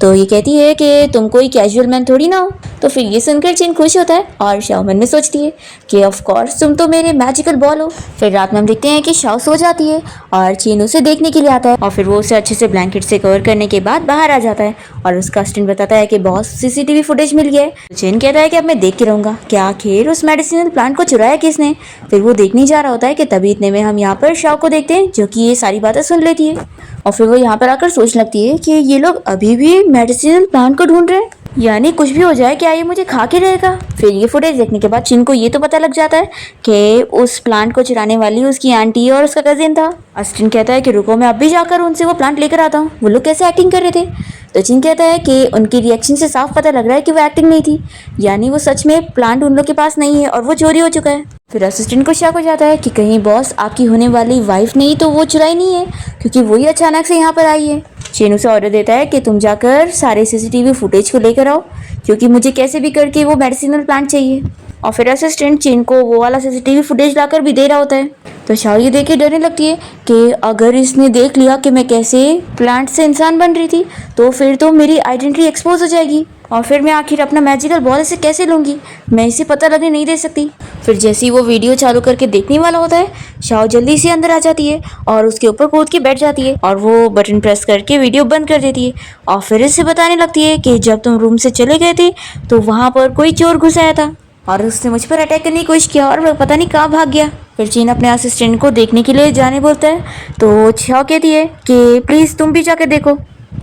तो ये कहती है कि तुम कोई कैजुअल मैन थोड़ी ना हो। तो फिर ये सुनकर चिन खुश होता है और शाओ मन में सोचती है कि ऑफ कोर्स तुम तो मेरे मैजिकल बॉल हो। फिर रात में हम देखते हैं कि शाओ सो जाती है और चिन उसे देखने के लिए आता है और फिर वो उसे अच्छे से ब्लैंकेट से कवर करने के बाद बाहर आ जाता है और उसका असिस्टेंट बताता है कि बहुत सीसीटीवी फुटेज मिल गया है। चिन कहता है कि अब मैं देख के रहूंगा कि आखिर उस मेडिसिनल प्लांट को चुराया किसने। फिर वो देखने जा रहा होता है कि तभी इतने में हम यहाँ पर शाओ को देखते हैं जो कि ये सारी बातें सुन लेती है। और फिर वो यहाँ पर आकर सोचने लगती है कि ये लोग अभी भी मेडिसिनल प्लांट को ढूंढ रहे हैं, यानी कुछ भी हो जाए क्या ये मुझे खा के रहेगा। फिर ये फुटेज देखने के बाद चिन को ये तो पता लग जाता है कि उस प्लांट को चुराने वाली उसकी आंटी और उसका कजिन था। अस्टिन कहता है कि रुको मैं अभी जाकर उनसे वो प्लांट लेकर आता हूँ, वो लोग कैसे एक्टिंग कर रहे थे। तो चिन कहता है कि उनकी रिएक्शन से साफ पता लग रहा है कि वो एक्टिंग नहीं थी, यानी वो सच में प्लांट उन लोग के पास नहीं है और वो चोरी हो चुका है। फिर असिस्टेंट को शक हो जाता है कि कहीं बॉस आपकी होने वाली वाइफ नहीं तो वो चुराई नहीं है, क्योंकि वही अचानक से यहाँ पर आई है। चिन उसे ऑर्डर देता है कि तुम जाकर सारे सीसीटीवी फुटेज को लेकर आओ, क्योंकि मुझे कैसे भी करके वो मेडिसिनल प्लांट चाहिए। और फिर असिस्टेंट चिन को वो वाला सीसीटीवी फुटेज लाकर भी दे रहा होता है। तो शाओ ये देख के डरने लगती है कि अगर इसने देख लिया कि मैं कैसे प्लांट से इंसान बन रही थी तो फिर तो मेरी आइडेंटिटी एक्सपोज हो जाएगी और फिर मैं आखिर अपना मैजिकल बॉल इसे कैसे लूँगी, मैं इसे पता लगने नहीं दे सकती। फिर जैसे ही वो वीडियो चालू करके देखने वाला होता है, शाओ जल्दी से अंदर आ जाती है और उसके ऊपर कूद के बैठ जाती है और वो बटन प्रेस करके वीडियो बंद कर देती है। और फिर इससे बताने लगती है कि जब तुम रूम से चले गए थे तो वहाँ पर कोई चोर घुस आया था और उसने मुझ पर अटैक करने की कोशिश किया और वो पता नहीं कहाँ भाग गया। फिर चिन अपने असिस्टेंट को देखने के लिए जाने बोलता है, तो शाओ कहती है कि प्लीज़ तुम भी जाकर देखो,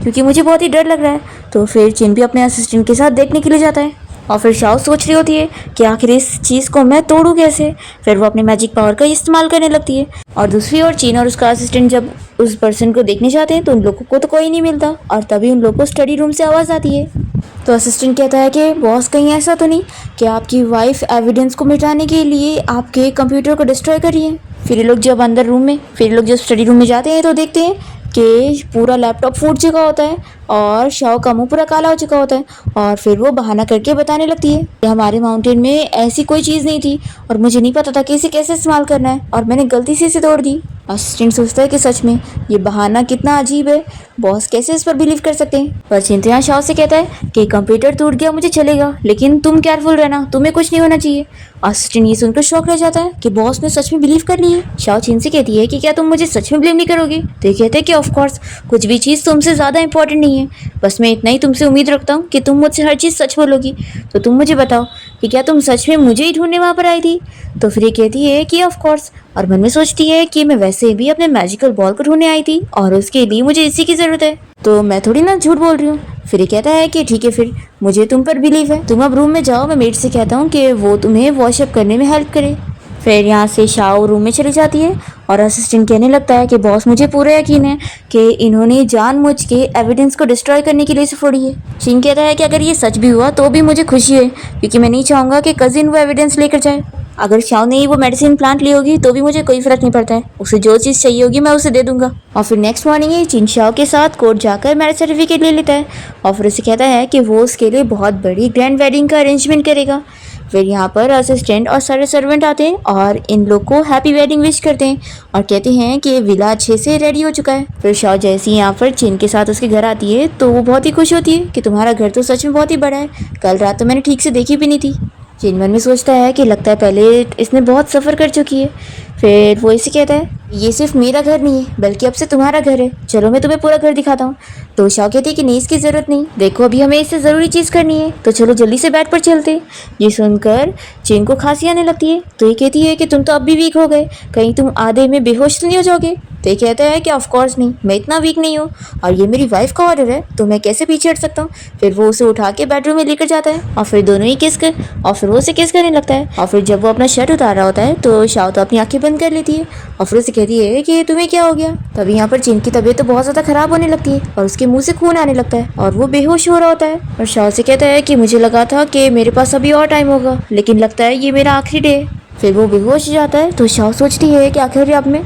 क्योंकि मुझे बहुत ही डर लग रहा है। तो फिर चिन भी अपने असिस्टेंट के साथ देखने के लिए जाता है और फिर शाओ सोच रही होती है कि आखिर इस चीज़ को मैं तोड़ूं कैसे। फिर वो अपने मैजिक पावर का इस्तेमाल करने लगती है और दूसरी ओर चिन और उसका असिस्टेंट जब उस पर्सन को देखने जाते हैं तो उन लोगों को तो कोई नहीं मिलता और तभी उन लोगों को स्टडी रूम से आवाज़ आती है। तो असिस्टेंट कहता है कि बॉस कहीं ऐसा तो नहीं कि आपकी वाइफ एविडेंस को मिटाने के लिए आपके कंप्यूटर को डिस्ट्रॉय कर रही है। फिर ये लोग जब स्टडी रूम में जाते हैं तो देखते हैं कि पूरा लैपटॉप फूट चुका होता है और शाओ का मुंह पूरा काला हो चुका होता है और फिर वो बहाना करके बताने लगती है कि हमारे माउंटेन में ऐसी कोई चीज़ नहीं थी और मुझे नहीं पता था कि इसे कैसे इस्तेमाल करना है और मैंने गलती से इसे तोड़ दी। असिस्टेंट सोचता है कि सच में ये बहाना कितना अजीब है, बॉस कैसे इस पर बिलीव कर सकते हैं। पर चिंतियाँ शाओ से कहता है कि कंप्यूटर टूट गया मुझे चलेगा, लेकिन तुम केयरफुल रहना, तुम्हें कुछ नहीं होना चाहिए। असिस्टेंट ये सुनकर शॉक रह जाता है कि बॉस ने सच में बिलीव कर ली है। शाओ चिन से कहती है कि क्या तुम मुझे सच में बिलीव नहीं करोगे। तो ये कहते हैं कि ऑफ कोर्स कुछ भी चीज़ तुमसे ज़्यादा इंपॉर्टेंट नहीं है। नहीं है, बस मैं इतना ही तुमसे उम्मीद रखता हूँ कि तुम मुझसे हर चीज़ सच बोलोगी। तो तुम मुझे बताओ कि क्या तुम सच में मुझे ही ढूंढने वहाँ पर आई थी? तो फिर ये कहती है कि ऑफ कोर्स, और मन में सोचती है कि मैं वैसे भी अपने मैजिकल बॉल को ढूंढने आई थी और उसके लिए मुझे इसी की ज़रूरत है, तो मैं थोड़ी ना झूठ बोल रही हूँ। फिर ये कहता है कि ठीक है, फिर मुझे तुम पर बिलीव है, तुम अब रूम में जाओ, मैं मेड से कहता हूँ कि वो तुम्हें वॉशअप करने में हेल्प करे। फिर यहाँ से शाओ रूम में चली जाती है और असिस्टेंट कहने लगता है कि बॉस, मुझे पूरा यकीन है कि इन्होंने जानबूझ के एविडेंस को डिस्ट्रॉय करने के लिए इसे फोड़ी है। चिन कहता है कि अगर ये सच भी हुआ तो भी मुझे खुशी है, क्योंकि मैं नहीं चाहूँगा कि कजिन वो एविडेंस लेकर जाए। अगर शाओ ने ही वो मेडिसिन प्लांट ली होगी तो भी मुझे कोई फर्क नहीं पड़ता है, उसे जो चीज़ चाहिए होगी मैं उसे दे दूंगा। और फिर नेक्स्ट मॉर्निंग ही चिन शाओ के साथ कोर्ट जाकर मैरिज सर्टिफिकेट ले लेता है और फिर उसे कहता है कि वो उसके लिए बहुत बड़ी ग्रैंड वेडिंग का अरेंजमेंट करेगा। फिर यहाँ पर असिस्टेंट और सारे सर्वेंट आते हैं और इन लोग को हैप्पी वेडिंग विश करते हैं और कहते हैं कि विला अच्छे से रेडी हो चुका है। फिर शाओ जैसे ही यहाँ पर चिन के साथ उसके घर आती है तो वो बहुत ही खुश होती है कि तुम्हारा घर तो सच में बहुत ही बड़ा है, कल रात तो मैंने ठीक से देखी भी नहीं थी। चिन मन में सोचता है कि लगता है पहले इसने बहुत सफ़र कर चुकी है। फिर वो इसे कहता है ये सिर्फ मेरा घर नहीं है बल्कि अब से तुम्हारा घर है, चलो मैं तुम्हें पूरा घर दिखाता हूँ। तो शाओ कहती है कि नहीं, इसकी ज़रूरत नहीं, देखो अभी हमें इससे ज़रूरी चीज़ करनी है, तो चलो जल्दी से बेड पर चलते। ये सुनकर चिन को खांसी आने लगती है तो ये कहती है कि तुम तो अब भी वीक हो गए, कहीं तुम आधे में बेहोश तो नहीं हो जाओगे। तो ये कहता है कि ऑफ कोर्स नहीं, मैं इतना वीक नहीं हूँ और ये मेरी वाइफ का ऑर्डर है तो मैं कैसे पीछे हट सकता हूँ। फिर वो उसे उठा के बेडरूम में लेकर जाता है और फिर दोनों ही किस कर और फिर वो उसे किस करने लगता है। और फिर जब वो अपना शर्ट उतार रहा होता है तो शाओ तो अपनी आंखें बंद कर लेती है और फिर उसे कहती है कि तुम्हें क्या हो गया। तभी यहाँ पर चिन की तबीयत तो बहुत ज़्यादा खराब होने लगती है और उसके मुंह से खून आने लगता है और वो बेहोश हो रहा होता है। और शाओ से कहता है कि मुझे लगा था कि मेरे पास अभी और टाइम होगा, लेकिन लगता है ये मेरा आखिरी डे है। फिर वो बेहोश हो जाता है तो शाओ सोचती है कि आखिर अब मैं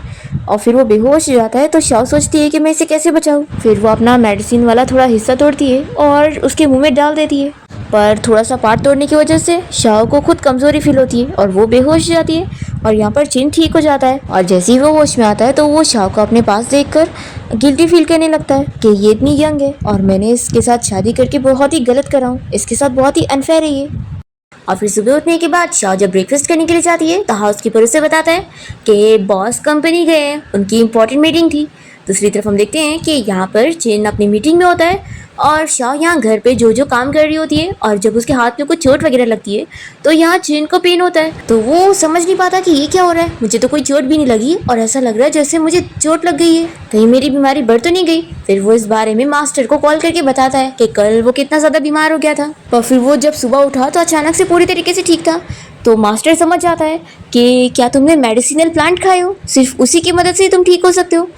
और फिर वो बेहोश हो जाता है तो शाओ सोचती है कि मैं इसे कैसे बचाऊं। फिर वो अपना मेडिसिन वाला थोड़ा हिस्सा तोड़ती है और उसके मुंह में डाल देती है, पर थोड़ा सा पार्ट तोड़ने की वजह से शाओ को खुद कमज़ोरी फील होती है और वो बेहोश हो जाती है। और यहाँ पर चिन ठीक हो जाता है और जैसे ही वो होश में आता है तो वो शाओ को अपने पास देखकर गिल्टी फील करने लगता है कि ये इतनी यंग है और मैंने इसके साथ शादी करके बहुत ही गलत करा हूँ, इसके साथ बहुत ही अनफेयर है ये। और फिर सुबह उठने के बाद शाओ जब ब्रेकफास्ट करने के लिए जाती है तो हाउसकीपर उसे बताता है कि बॉस कंपनी गए हैं, उनकी इंपॉर्टेंट मीटिंग थी। दूसरी तरफ हम देखते हैं कि यहाँ पर चिन अपनी मीटिंग में होता है और शाओ यहाँ घर पे जो काम कर रही होती है और जब उसके हाथ में कुछ चोट वगैरह लगती है तो यहाँ चिन को पेन होता है तो वो समझ नहीं पाता कि ये क्या हो रहा है, मुझे तो कोई चोट भी नहीं लगी और ऐसा लग रहा है जैसे मुझे चोट लग गई है, कहीं मेरी बीमारी बढ़ तो नहीं गई। फिर वो इस बारे में मास्टर को कॉल करके बताता है कि कल वो कितना ज़्यादा बीमार हो गया था और फिर वो जब सुबह उठा तो अचानक से पूरी तरीके से ठीक था। तो मास्टर समझ जाता है कि क्या तुमने मेडिसिनल प्लांट खाए हो, सिर्फ उसी की मदद से तुम ठीक हो सकते हो।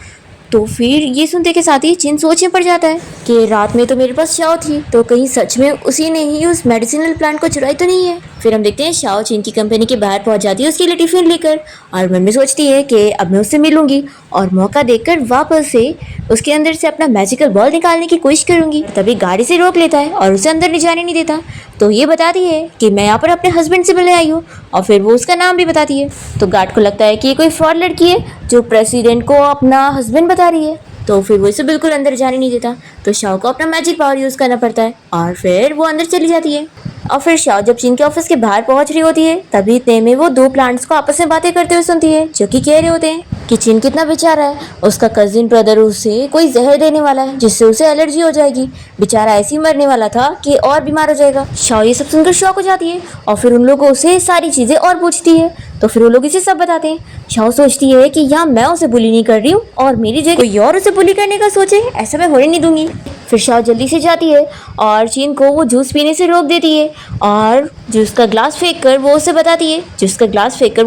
तो फिर ये सुनते के साथ ही चिन सोच में पड़ जाता है कि रात में तो मेरे पास शाओ थी, तो कहीं सच में उसी ने ही उस मेडिसिनल प्लांट को चुराई तो नहीं है। फिर हम देखते हैं शाओ चिन की कंपनी के बाहर पहुंच जाती है उसके लिए टिफिन लेकर और मन में सोचती है कि अब मैं उससे मिलूंगी और मौका देखकर वापस से उसके अंदर से अपना मैजिकल बॉल निकालने की कोशिश करूंगी। तभी गाड़ी से रोक लेता है और उसे अंदर ले जाने नहीं देता, तो ये बताती है कि मैं यहाँ पर अपने हस्बैंड से मिलने आई हूँ और फिर वो उसका नाम भी बताती है। तो गार्ड को लगता है कि ये कोई फ्रॉड लड़की है जो प्रेसिडेंट को अपना हस्बैंड बता रही है, तो फिर वो इसे बिल्कुल अंदर जाने नहीं देता। तो शाओ को अपना मैजिक पावर यूज़ करना पड़ता है और फिर वो अंदर चली जाती है। और फिर शाओ जब चिन के ऑफिस के बाहर पहुंच रही होती है तभी इतने में वो दो प्लांट्स को आपस में बातें करते हुए सुनती है जो कि कह रहे होते हैं कि चिन कितना बेचारा है, उसका कजिन ब्रदर उसे कोई जहर देने वाला है जिससे उसे एलर्जी हो जाएगी, बेचारा ऐसे ही मरने वाला था कि और बीमार हो जाएगा। शाओ ये सब सुनकर शॉक हो जाती है और फिर उन लोगों से सारी चीज़ें और पूछती है तो फिर वो लोग इसे सब बताते हैं। शाओ सोचती है कि यहाँ मैं उसे बुली नहीं कर रही हूँ और मेरी जगह कोई और उसे बुली करने का सोचे, ऐसा मैं होने नहीं दूंगी। फिर शाओ जल्दी से जाती है और चिन को वो जूस पीने से रोक देती है और जूस का ग्लास फेंक कर वो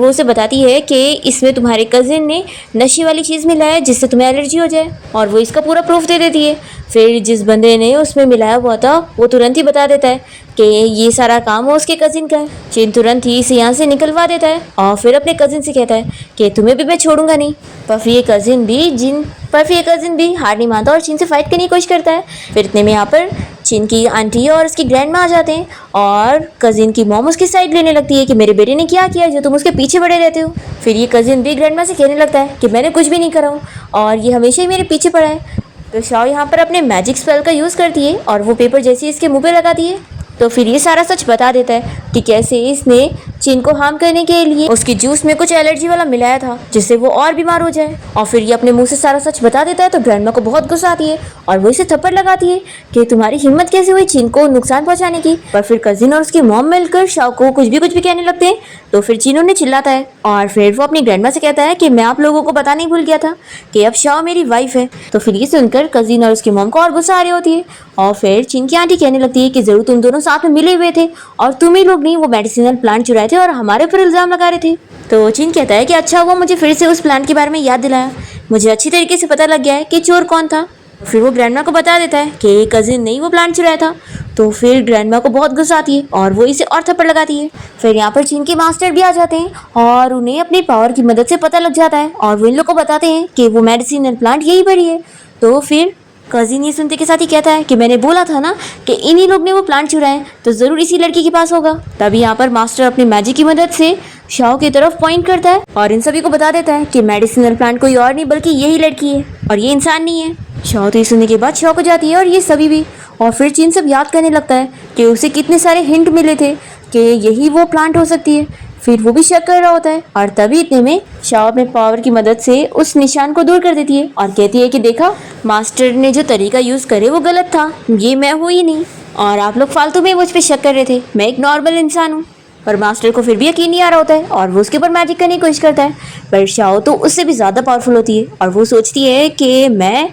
उसे बताती है कि इसमें तुम्हारे कजिन ने नशे वाली चीज़ मिलाया है जिससे तुम्हें एलर्जी हो जाए, और वो इसका पूरा प्रूफ दे देती है। फिर जिस बंदे ने उसमें मिलाया हुआ था वो तुरंत ही बता देता है कि ये सारा काम वो उसके कजिन का है। चिन तुरंत ही इसे यहाँ से निकलवा देता है और फिर अपने कजिन से कहता है कि तुम्हें भी मैं छोड़ूंगा नहीं। पर फिर ये कजिन भी हार नहीं मानता और चिन से फाइट करने की कोशिश करता है। फिर इतने में यहाँ पर चिन की आंटी और उसकी ग्रैंड माँ आ जाते हैं और कजिन की मॉम उसकी साइड लेने लगती है कि मेरे बेटे ने क्या किया जो तुम उसके पीछे पड़े रहते हो। फिर ये कजिन भी ग्रैंड माँ से कहने लगता है कि मैंने कुछ भी नहीं करा हूँ और ये हमेशा ही मेरे पीछे पड़ा है। तो शाओ यहाँ पर अपने मैजिक स्पेल का यूज़ करती है और वो पेपर जैसे इसके मुंह पे लगाती है तो फिर ये सारा सच बता देता है कि कैसे इसने चिन को हार्म करने के लिए उसकी जूस में कुछ एलर्जी वाला मिलाया था जिससे वो और बीमार हो जाए। और फिर ये अपने मुंह से सारा सच बता देता है तो ग्रैंडमा को बहुत गुस्सा आती है और वो इसे थप्पड़ लगाती है कि तुम्हारी हिम्मत कैसे हुई चिन को नुकसान पहुंचाने की। पर फिर कजिन और उसकी मॉम मिलकर शाओ को कुछ भी कहने लगते हैं। तो फिर चिन उन्हें चिल्लाता है और फिर वो अपनी ग्रैंडमा से कहता है कि मैं आप लोगों को बताना ही भूल गया था कि अब शाओ मेरी वाइफ है। तो फिर ये सुनकर कजिन और उसकी मॉम को और गुस्सा आ रही होती है और फिर चिन की आंटी कहने लगती है कि जरूर तुम दोनों साथ में मिले हुए थे और तुम ही लोग नहीं वो मेडिसिनल प्लांट चुराए थे और हमारे ऊपर इल्जाम लगा रहे थे। तो चिन कहता है कि अच्छा हुआ मुझे फिर से उस प्लांट के बारे में याद दिलाया, मुझे अच्छी तरीके से पता लग गया है कि चोर कौन था। फिर वो ग्रैंडमा को बता देता है कि कजिन ने ही वो प्लांट चुराया था। तो फिर ग्रैंडमा को बहुत गुस्सा आती है और वो इसे और थप्पड़ लगाती है। फिर यहाँ पर चिन के मास्टर भी आ जाते हैं और उन्हें अपनी पावर की मदद से पता लग जाता है और वो इन लोग को बताते हैं कि वो मेडिसिनल प्लांट यही पर ही है। तो फिर कजिन ये सुनते के साथ ही कहता है कि मैंने बोला था ना कि इन्हीं लोग ने वो प्लांट चुराए तो ज़रूर इसी लड़की के पास होगा। तभी यहाँ पर मास्टर अपनी मैजिक की मदद से शाओ की तरफ पॉइंट करता है और इन सभी को बता देता है कि मेडिसिनल प्लांट कोई और नहीं बल्कि यही लड़की है और ये इंसान नहीं है। शाओ तो ये सुनने के बाद शॉक हो जाती है और ये सभी भी। और फिर चिन सब याद करने लगता है कि उसे कितने सारे हिंट मिले थे कि यही वो प्लांट हो सकती है। फिर वो भी शक कर रहा होता है और तभी इतने में शाओ अपने पावर की मदद से उस निशान को दूर कर देती है और कहती है कि देखा मास्टर ने जो तरीका यूज़ करे वो गलत था, ये मैं हूँ ही नहीं और आप लोग फालतू में मुझ पर शक कर रहे थे, मैं एक नॉर्मल इंसान हूँ। पर मास्टर को फिर भी यकीन नहीं आ रहा होता है और वो उसके ऊपर मैजिक करने की कोशिश करता है। पर शाओ तो उससे भी ज़्यादा पावरफुल होती है और वो सोचती है कि मैं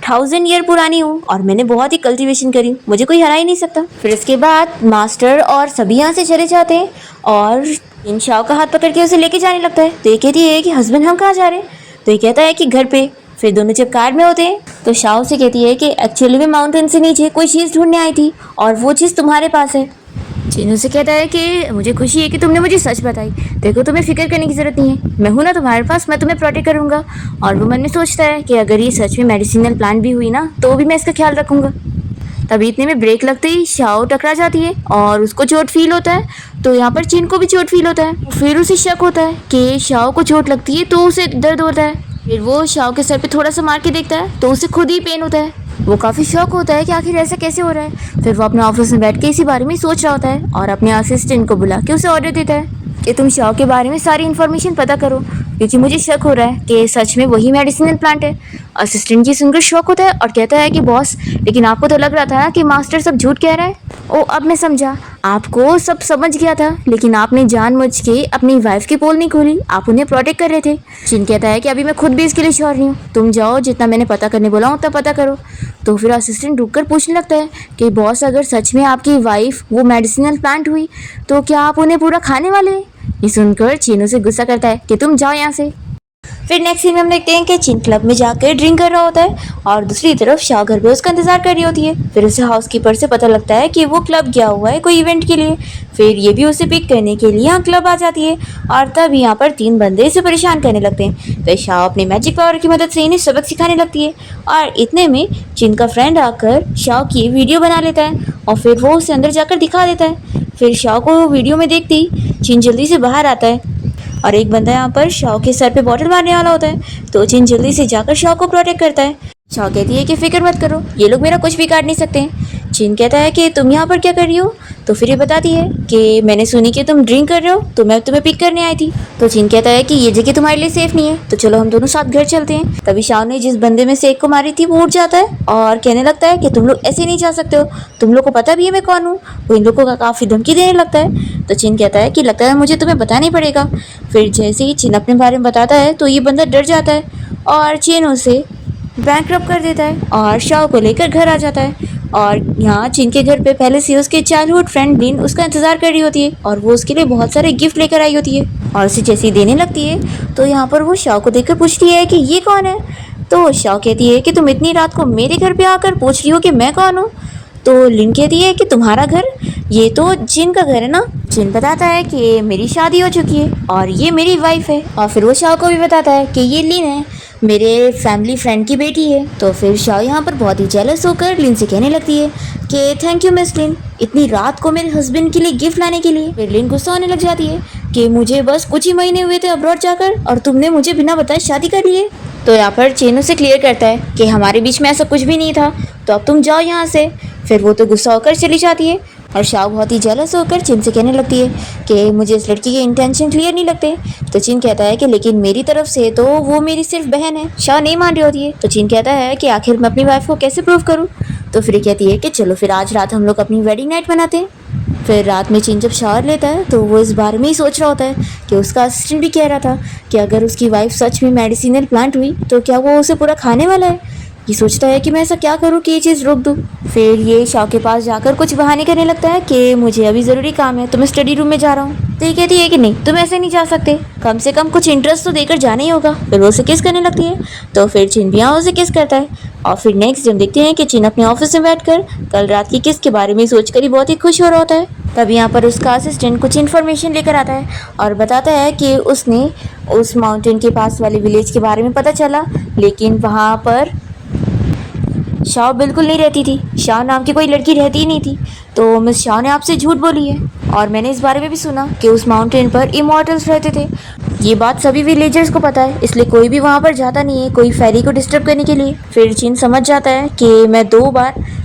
1000 ईयर पुरानी हूँ और मैंने बहुत ही कल्टीवेशन करी, मुझे कोई हरा ही नहीं सकता। फिर इसके बाद मास्टर और सभी यहाँ से चले जाते हैं और इन शाओ का हाथ पकड़ के उसे लेके जाने लगता है। तो ये कहती है कि हस्बैंड हम कहाँ जा रहे हैं? तो ये कहता है कि घर पे। फिर दोनों जब कार में होते हैं तो शाओ से कहती है कि एक्चुअली मैं माउंटेन से नीचे कोई चीज़ ढूंढने आई थी और वो चीज़ तुम्हारे पास है। चिनू से कहता है कि मुझे खुशी है कि तुमने मुझे सच बताई, देखो तुम्हें फिक्र करने की ज़रूरत नहीं है, मैं हूँ ना तुम्हारे पास, मैं तुम्हें प्रोटेक्ट करूँगा। और वो मन में सोचता है कि अगर ये सच में मेडिसिनल प्लांट भी हुई ना तो भी मैं इसका ख्याल रखूँगा। तभी इतने में ब्रेक लगते ही शाओ टकरा जाती है और उसको चोट फील होता है। तो यहाँ पर चिन को भी चोट फील होता है। फिर उसे शक होता है कि शाओ को चोट लगती है तो उसे दर्द होता है। फिर वो शाओ के सर पे थोड़ा सा मार के देखता है तो उसे खुद ही पेन होता है। वो काफ़ी शॉक होता है कि आखिर ऐसा कैसे हो रहा है। फिर वो अपने ऑफिस में बैठ के इसी बारे में सोच रहा होता है और अपने असिस्टेंट को बुला के उसे ऑर्डर देता है कि तुम शाओ के बारे में सारी इन्फॉर्मेशन पता करो क्योंकि मुझे शक हो रहा है कि सच में वही मेडिसिनल प्लांट है। असिस्टेंट जी सुनकर शॉक होता है और कहता है कि बॉस, लेकिन आपको तो लग रहा था कि मास्टर सब झूठ कह रहा है। ओ अब मैं समझा, आपको सब समझ गया था लेकिन आपने जानबूझ के अपनी वाइफ की पोल नहीं खोली, आप उन्हें प्रोटेक्ट कर रहे थे। चिन कहता है कि अभी मैं खुद भी इसके लिए श्योर नहीं हूँ, तुम जाओ जितना मैंने पता करने बोला उतना पता करो। तो फिर असिस्टेंट रुक कर पूछने लगता है कि बॉस, अगर सच में आपकी वाइफ वो मेडिसिनल प्लांट हुई तो क्या आप उन्हें पूरा खाने वाले हैं? ये सुनकर चिन उसे गुस्सा करता है कि तुम जाओ यहाँ से। फिर नेक्स्ट सीन में हम देखते हैं कि चिन क्लब में जाकर ड्रिंक कर रहा होता है और दूसरी तरफ शाओ घर पे उसका इंतजार कर रही होती है। फिर उसे हाउसकीपर से पता लगता है कि वो क्लब गया हुआ है कोई इवेंट के लिए। फिर ये भी उसे पिक करने के लिए यहाँ क्लब आ जाती है और तभी यहाँ पर 3 बंदे इसे परेशान करने लगते हैं। तो शाओ अपनी मैजिक पावर की मदद से इन्हें सबक सिखाने लगती है और इतने में चिन का फ्रेंड आकर शाओ की वीडियो बना लेता है और फिर वो उसे अंदर जाकर दिखा देता है। फिर शाओ को वीडियो में देखते ही चिन जल्दी से बाहर आता है और एक बंदा यहाँ पर शाओ के सर पे बॉटल मारने वाला होता है। तो चिन जल्दी से जाकर शाओ को प्रोटेक्ट करता है। शाओ कहती है कि फिक्र मत करो, ये लोग मेरा कुछ भी काट नहीं सकते। चिन कहता है कि तुम यहाँ पर क्या कर रही हो? तो फिर ये बताती है कि मैंने सुनी कि तुम ड्रिंक कर रहे हो तो मैं तुम्हें पिक करने आई थी। तो चिन कहता है कि ये जगह तुम्हारे लिए सेफ नहीं है, तो चलो हम दोनों साथ घर चलते हैं। तभी शाओ ने जिस बंदे में से एक को मारी थी वो उठ जाता है और कहने लगता है कि तुम लोग ऐसे नहीं जा सकते हो, तुम लोग को पता भी है मैं कौन हूँ। वो इन लोगों का काफ़ी धमकी देने लगता है। तो चिन कहता है कि लगता है मुझे तुम्हें बताना ही पड़ेगा। फिर जैसे ही चिन अपने बारे में बताता है तो ये बंदा डर जाता है और चिन उसे बैंकरप्ट कर देता है और शाओ को लेकर घर आ जाता है। और यहाँ चिन के घर पे पहले से उसके चाइल्डहुड फ्रेंड लिन उसका इंतजार कर रही होती है और वो उसके लिए बहुत सारे गिफ्ट लेकर आई होती है और उसे जैसे ही देने लगती है तो यहाँ पर वो शाओ को देखकर पूछती है कि ये कौन है। तो शाओ कहती है कि तुम इतनी रात को मेरे घर पे आकर पूछ रही हो कि मैं कौन हूँ। तो लिन कहती है कि तुम्हारा घर, ये तो जिन का घर है ना। जिन बताता है कि मेरी शादी हो चुकी है और ये मेरी वाइफ है। और फिर वो शाओ को भी बताता है कि ये लिन है, मेरे फैमिली फ्रेंड की बेटी है। तो फिर शाओ यहाँ पर बहुत ही जेलस होकर लिन से कहने लगती है कि थैंक यू मिस लिन, इतनी रात को मेरे हस्बैंड के लिए गिफ्ट लाने के लिए। फिर लिन गुस्सा होने लग जाती है कि मुझे बस कुछ ही महीने हुए थे अब्रॉड जाकर और तुमने मुझे बिना बताए शादी कर ली है। तो यहाँ पर चेनू से क्लियर करता है कि हमारे बीच में ऐसा कुछ भी नहीं था, तो अब तुम जाओ यहाँ से। फिर वो तो गुस्सा होकर चली जाती है और शाओ बहुत ही जेलस होकर चिन से कहने लगती है कि मुझे इस लड़की के इंटेंशन क्लियर नहीं लगते। तो चिन कहता है कि लेकिन मेरी तरफ से तो वो मेरी सिर्फ बहन है। शाओ नहीं मान रही होती है। तो चिन कहता है कि आखिर मैं अपनी वाइफ को कैसे प्रूव करूँ। तो फिर कहती है कि चलो फिर आज रात हम लोग अपनी वेडिंग नाइट मनाते हैं। फिर रात में चिन जब शावर लेता है तो वो इस बारे में ही सोच रहा होता है कि उसका असिस्टेंट भी कह रहा था कि अगर उसकी वाइफ सच में मेडिसिनल प्लांट हुई तो क्या वो उसे पूरा खाने वाला है। ये सोचता है कि मैं ऐसा क्या करूं कि ये चीज़ रोक दूं। फिर ये शाओ के पास जाकर कुछ बहाने करने लगता है कि मुझे अभी ज़रूरी काम है तो मैं स्टडी रूम में जा रहा हूँ। तो ये कहती है कि नहीं तुम ऐसे नहीं जा सकते, कम से कम कुछ इंटरेस्ट तो देकर जाना ही होगा। फिर वो उसे किस करने लगती है। तो फिर चिन भी उसे किस करता है। और फिर नेक्स्ट डे हम देखते हैं कि चिन अपने ऑफिस में बैठकर कल रात की किस के बारे में सोचकर ही बहुत ही खुश हो रहा होता है। तब यहाँ पर उसका असिस्टेंट कुछ इन्फॉर्मेशन लेकर आता है और बताता है कि उसने उस माउंटेन के पास वाले विलेज के बारे में पता चला, लेकिन वहाँ पर शाओ बिल्कुल नहीं रहती थी। शाओ नाम की कोई लड़की रहती ही नहीं थी। तो मिस शाओ ने आपसे झूठ बोली है। और मैंने इस बारे में भी सुना कि उस माउंटेन पर इमॉर्टल्स रहते थे। ये बात सभी विलेजर्स को पता है, इसलिए कोई भी वहाँ पर जाता नहीं है कोई फेरी को डिस्टर्ब करने के लिए। फिर चिन समझ जाता है कि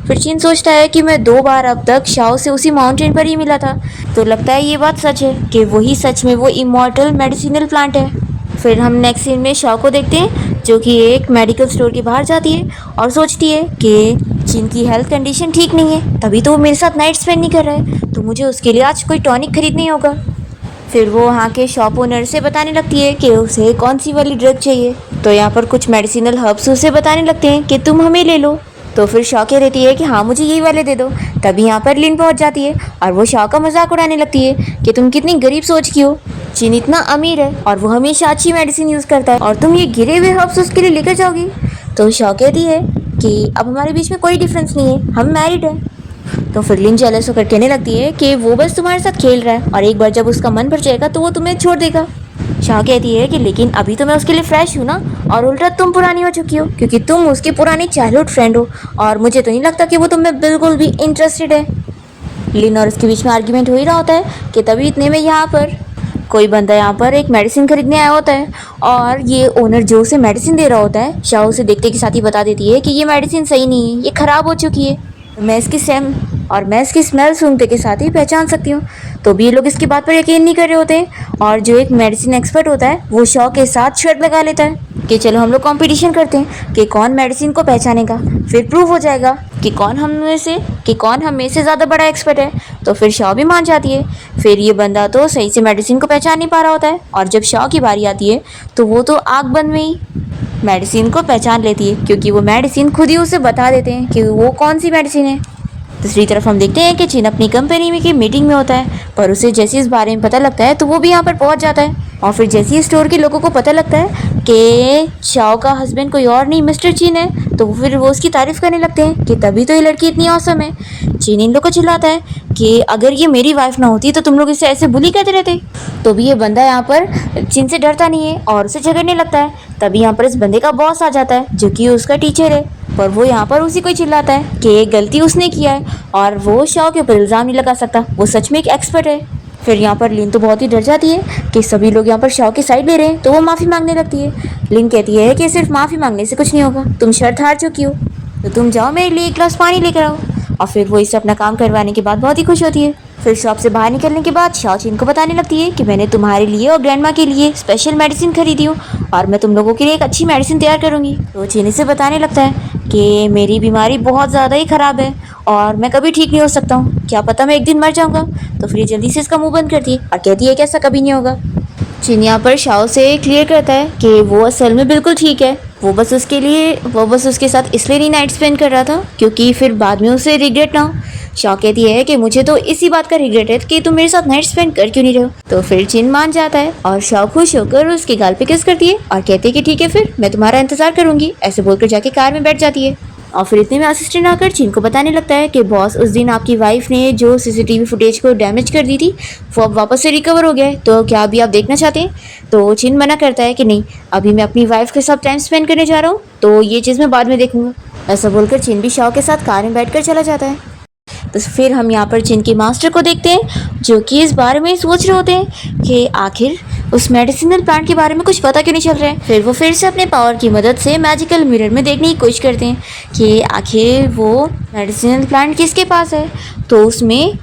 फिर चिन सोचता है कि मैं 2 बार अब तक शाओ से उसी माउंटेन पर ही मिला था। तो लगता है ये बात सच है कि वही सच में वो इमॉर्टल मेडिसिनल प्लांट है। फिर हम नेक्स्ट सीन में शाओ को देखते हैं जो कि एक मेडिकल स्टोर के बाहर जाती है और सोचती है कि चिन की हेल्थ कंडीशन ठीक नहीं है, तभी तो वो मेरे साथ नाइट स्पेंड नहीं कर रहा है, तो मुझे उसके लिए आज कोई टॉनिक खरीदना ही होगा। फिर वो वहाँ के शॉप ओनर से बताने लगती है कि उसे कौन सी वाली ड्रग चाहिए। तो यहाँ पर कुछ मेडिसिनल हर्ब्स उसे बताने लगते हैं कि तुम हमें ले लो। तो फिर शॉ कह रहती है कि हाँ मुझे यही वाले दे दो। तभी यहाँ पर लिन पहुँच जाती है और वो शॉ का मजाक उड़ाने लगती है कि तुम कितनी गरीब सोच की हो, चिन इतना अमीर है और वो हमेशा अच्छी मेडिसिन यूज़ करता है और तुम ये गिरे हुए हर्ब्स उसके लिए लेकर जाओगी। तो शॉ कहती है कि अब हमारे बीच में कोई डिफरेंस नहीं है, हम मैरिड है। तो फिर लिन जेलस होकर कहने लगती है कि वो बस तुम्हारे साथ खेल रहा है और एक बार जब उसका मन भर जाएगा तो वो तुम्हें छोड़ देगा। शाह कहती है कि लेकिन अभी तो मैं उसके लिए फ्रेश हूँ ना, और उल्टा तुम पुरानी हो चुकी हो क्योंकि तुम उसकी पुरानी चाइल्डहुड फ्रेंड हो और मुझे तो नहीं लगता कि वो तुम्हें बिल्कुल भी इंटरेस्टेड है। लिन और उसके बीच में आर्ग्यूमेंट हो ही रहा होता है कि तभी इतने में यहाँ पर कोई बंदा यहाँ पर एक मेडिसिन खरीदने आया होता है और ये ओनर जो उसे मेडिसिन दे रहा होता है शाह उसे देखते के साथ ही बता देती है कि ये मेडिसिन सही नहीं है, ये ख़राब हो चुकी है। मैं इसकी स्मेल सूंघते के साथ ही पहचान सकती हूँ। तो भी ये लोग इसकी बात पर यकीन नहीं कर रहे होते और जो एक मेडिसिन एक्सपर्ट होता है वो शॉ के साथ शर्त लगा लेता है कि चलो हम लोग कंपटीशन करते हैं कि कौन मेडिसिन को पहचानेगा। फिर प्रूव हो जाएगा कि कौन हम में से ज़्यादा बड़ा एक्सपर्ट है। तो फिर शॉ भी मान जाती है। फिर ये बंदा तो सही से मेडिसिन को पहचान नहीं पा रहा होता है और जब शॉ की बारी आती है तो वो तो आग बंद में ही मेडिसिन को पहचान लेती है क्योंकि वो मेडिसिन खुद ही उसे बता देते हैं कि वो कौन सी मेडिसिन है। दूसरी तरफ हम देखते हैं कि चिन अपनी कंपनी में की मीटिंग में होता है, पर उसे जैसे इस बारे में पता लगता है तो वो भी यहाँ पर पहुँच जाता है। और फिर जैसे ही स्टोर के लोगों को पता लगता है कि शाओ का हस्बैंड कोई और नहीं मिस्टर चिन है तो फिर वो उसकी तारीफ करने लगते हैं कि तभी तो ये लड़की इतनी औसम है। चिन इन लोग को चिल्लाता है कि अगर ये मेरी वाइफ ना होती तो तुम लोग इसे ऐसे बुली कहते रहते। तो भी ये बंदा यहाँ पर चिन से डरता नहीं है और उसे झगड़ने लगता है। तभी यहाँ पर इस बंदे का बॉस आ जाता है जो कि उसका टीचर है, पर वो यहाँ पर उसी को ही चिल्लाता है कि एक गलती उसने किया है और वो शाओ के ऊपर इल्ज़ाम नहीं लगा सकता, वो सच में एक एक्सपर्ट है। फिर यहाँ पर लिन तो बहुत ही डर जाती है कि सभी लोग यहाँ पर शाओ की साइड ले रहे हैं, तो वो माफ़ी मांगने लगती है। लिन कहती है कि सिर्फ माफ़ी मांगने से कुछ नहीं होगा, तुम शर्त हार चुकी हो, तो तुम जाओ मेरे लिए एक गिलास पानी लेकर आओ। और फिर वो इसे अपना काम करवाने के बाद बहुत ही खुश होती है। फिर शॉप से बाहर निकलने के बाद शाओ चिन को बताने लगती है कि मैंने तुम्हारे लिए और ग्रैंडमा के लिए स्पेशल मेडिसिन खरीदी हूँ और मैं तुम लोगों के लिए एक अच्छी मेडिसिन तैयार करूँगी। तो चिन इसे बताने लगता है कि मेरी बीमारी बहुत ज़्यादा ही ख़राब है और मैं कभी ठीक नहीं हो सकता हूँ, क्या पता मैं एक दिन मर जाऊँगा। तो फिर जल्दी से इसका मुँह बंद करती है और कहती है कि ऐसा कभी नहीं होगा। चिन यहाँ पर शाओ से क्लियर करता है कि वो असल में बिल्कुल ठीक है, वो बस उसके साथ इसलिए नहीं नाइट स्पेंड कर रहा था क्योंकि फिर बाद में उसे रिग्रेट ना हो। शाओ कहती है कि मुझे तो इसी बात का रिग्रेट है कि तुम मेरे साथ नाइट स्पेंड कर क्यों नहीं रहे हो। तो फिर चिन मान जाता है और शाओ खुश होकर उसके गाल पे किस करती है और कहती है कि ठीक है फिर मैं तुम्हारा इंतजार करूंगी। ऐसे बोलकर जाके कार में बैठ जाती है। और फिर इतने में असिस्टेंट आकर चिन को बताने लगता है कि बॉस उस दिन आपकी वाइफ ने जो सीसीटीवी फुटेज को डैमेज कर दी थी वो अब वापस से रिकवर हो गया है, तो क्या अभी आप देखना चाहते हैं। तो चिन मना करता है कि नहीं, अभी मैं अपनी वाइफ के साथ टाइम स्पेंड करने जा रहा हूँ, तो ये चीज़ मैं बाद में देखूंगा। ऐसा बोलकर चिन भी शाओ के साथ कार में बैठकर चला जाता है। तो फिर हम यहाँ पर चिन के मास्टर को देखते हैं जो कि इस बारे में सोच रहे होते हैं कि आखिर उस मेडिसिनल प्लांट के बारे में कुछ पता क्यों नहीं चल रहा है। फिर वो फिर से अपने पावर की मदद से मैजिकल मिरर में देखने की कोशिश करते हैं कि आखिर वो मेडिसिनल प्लांट किसके पास है। तो उसमें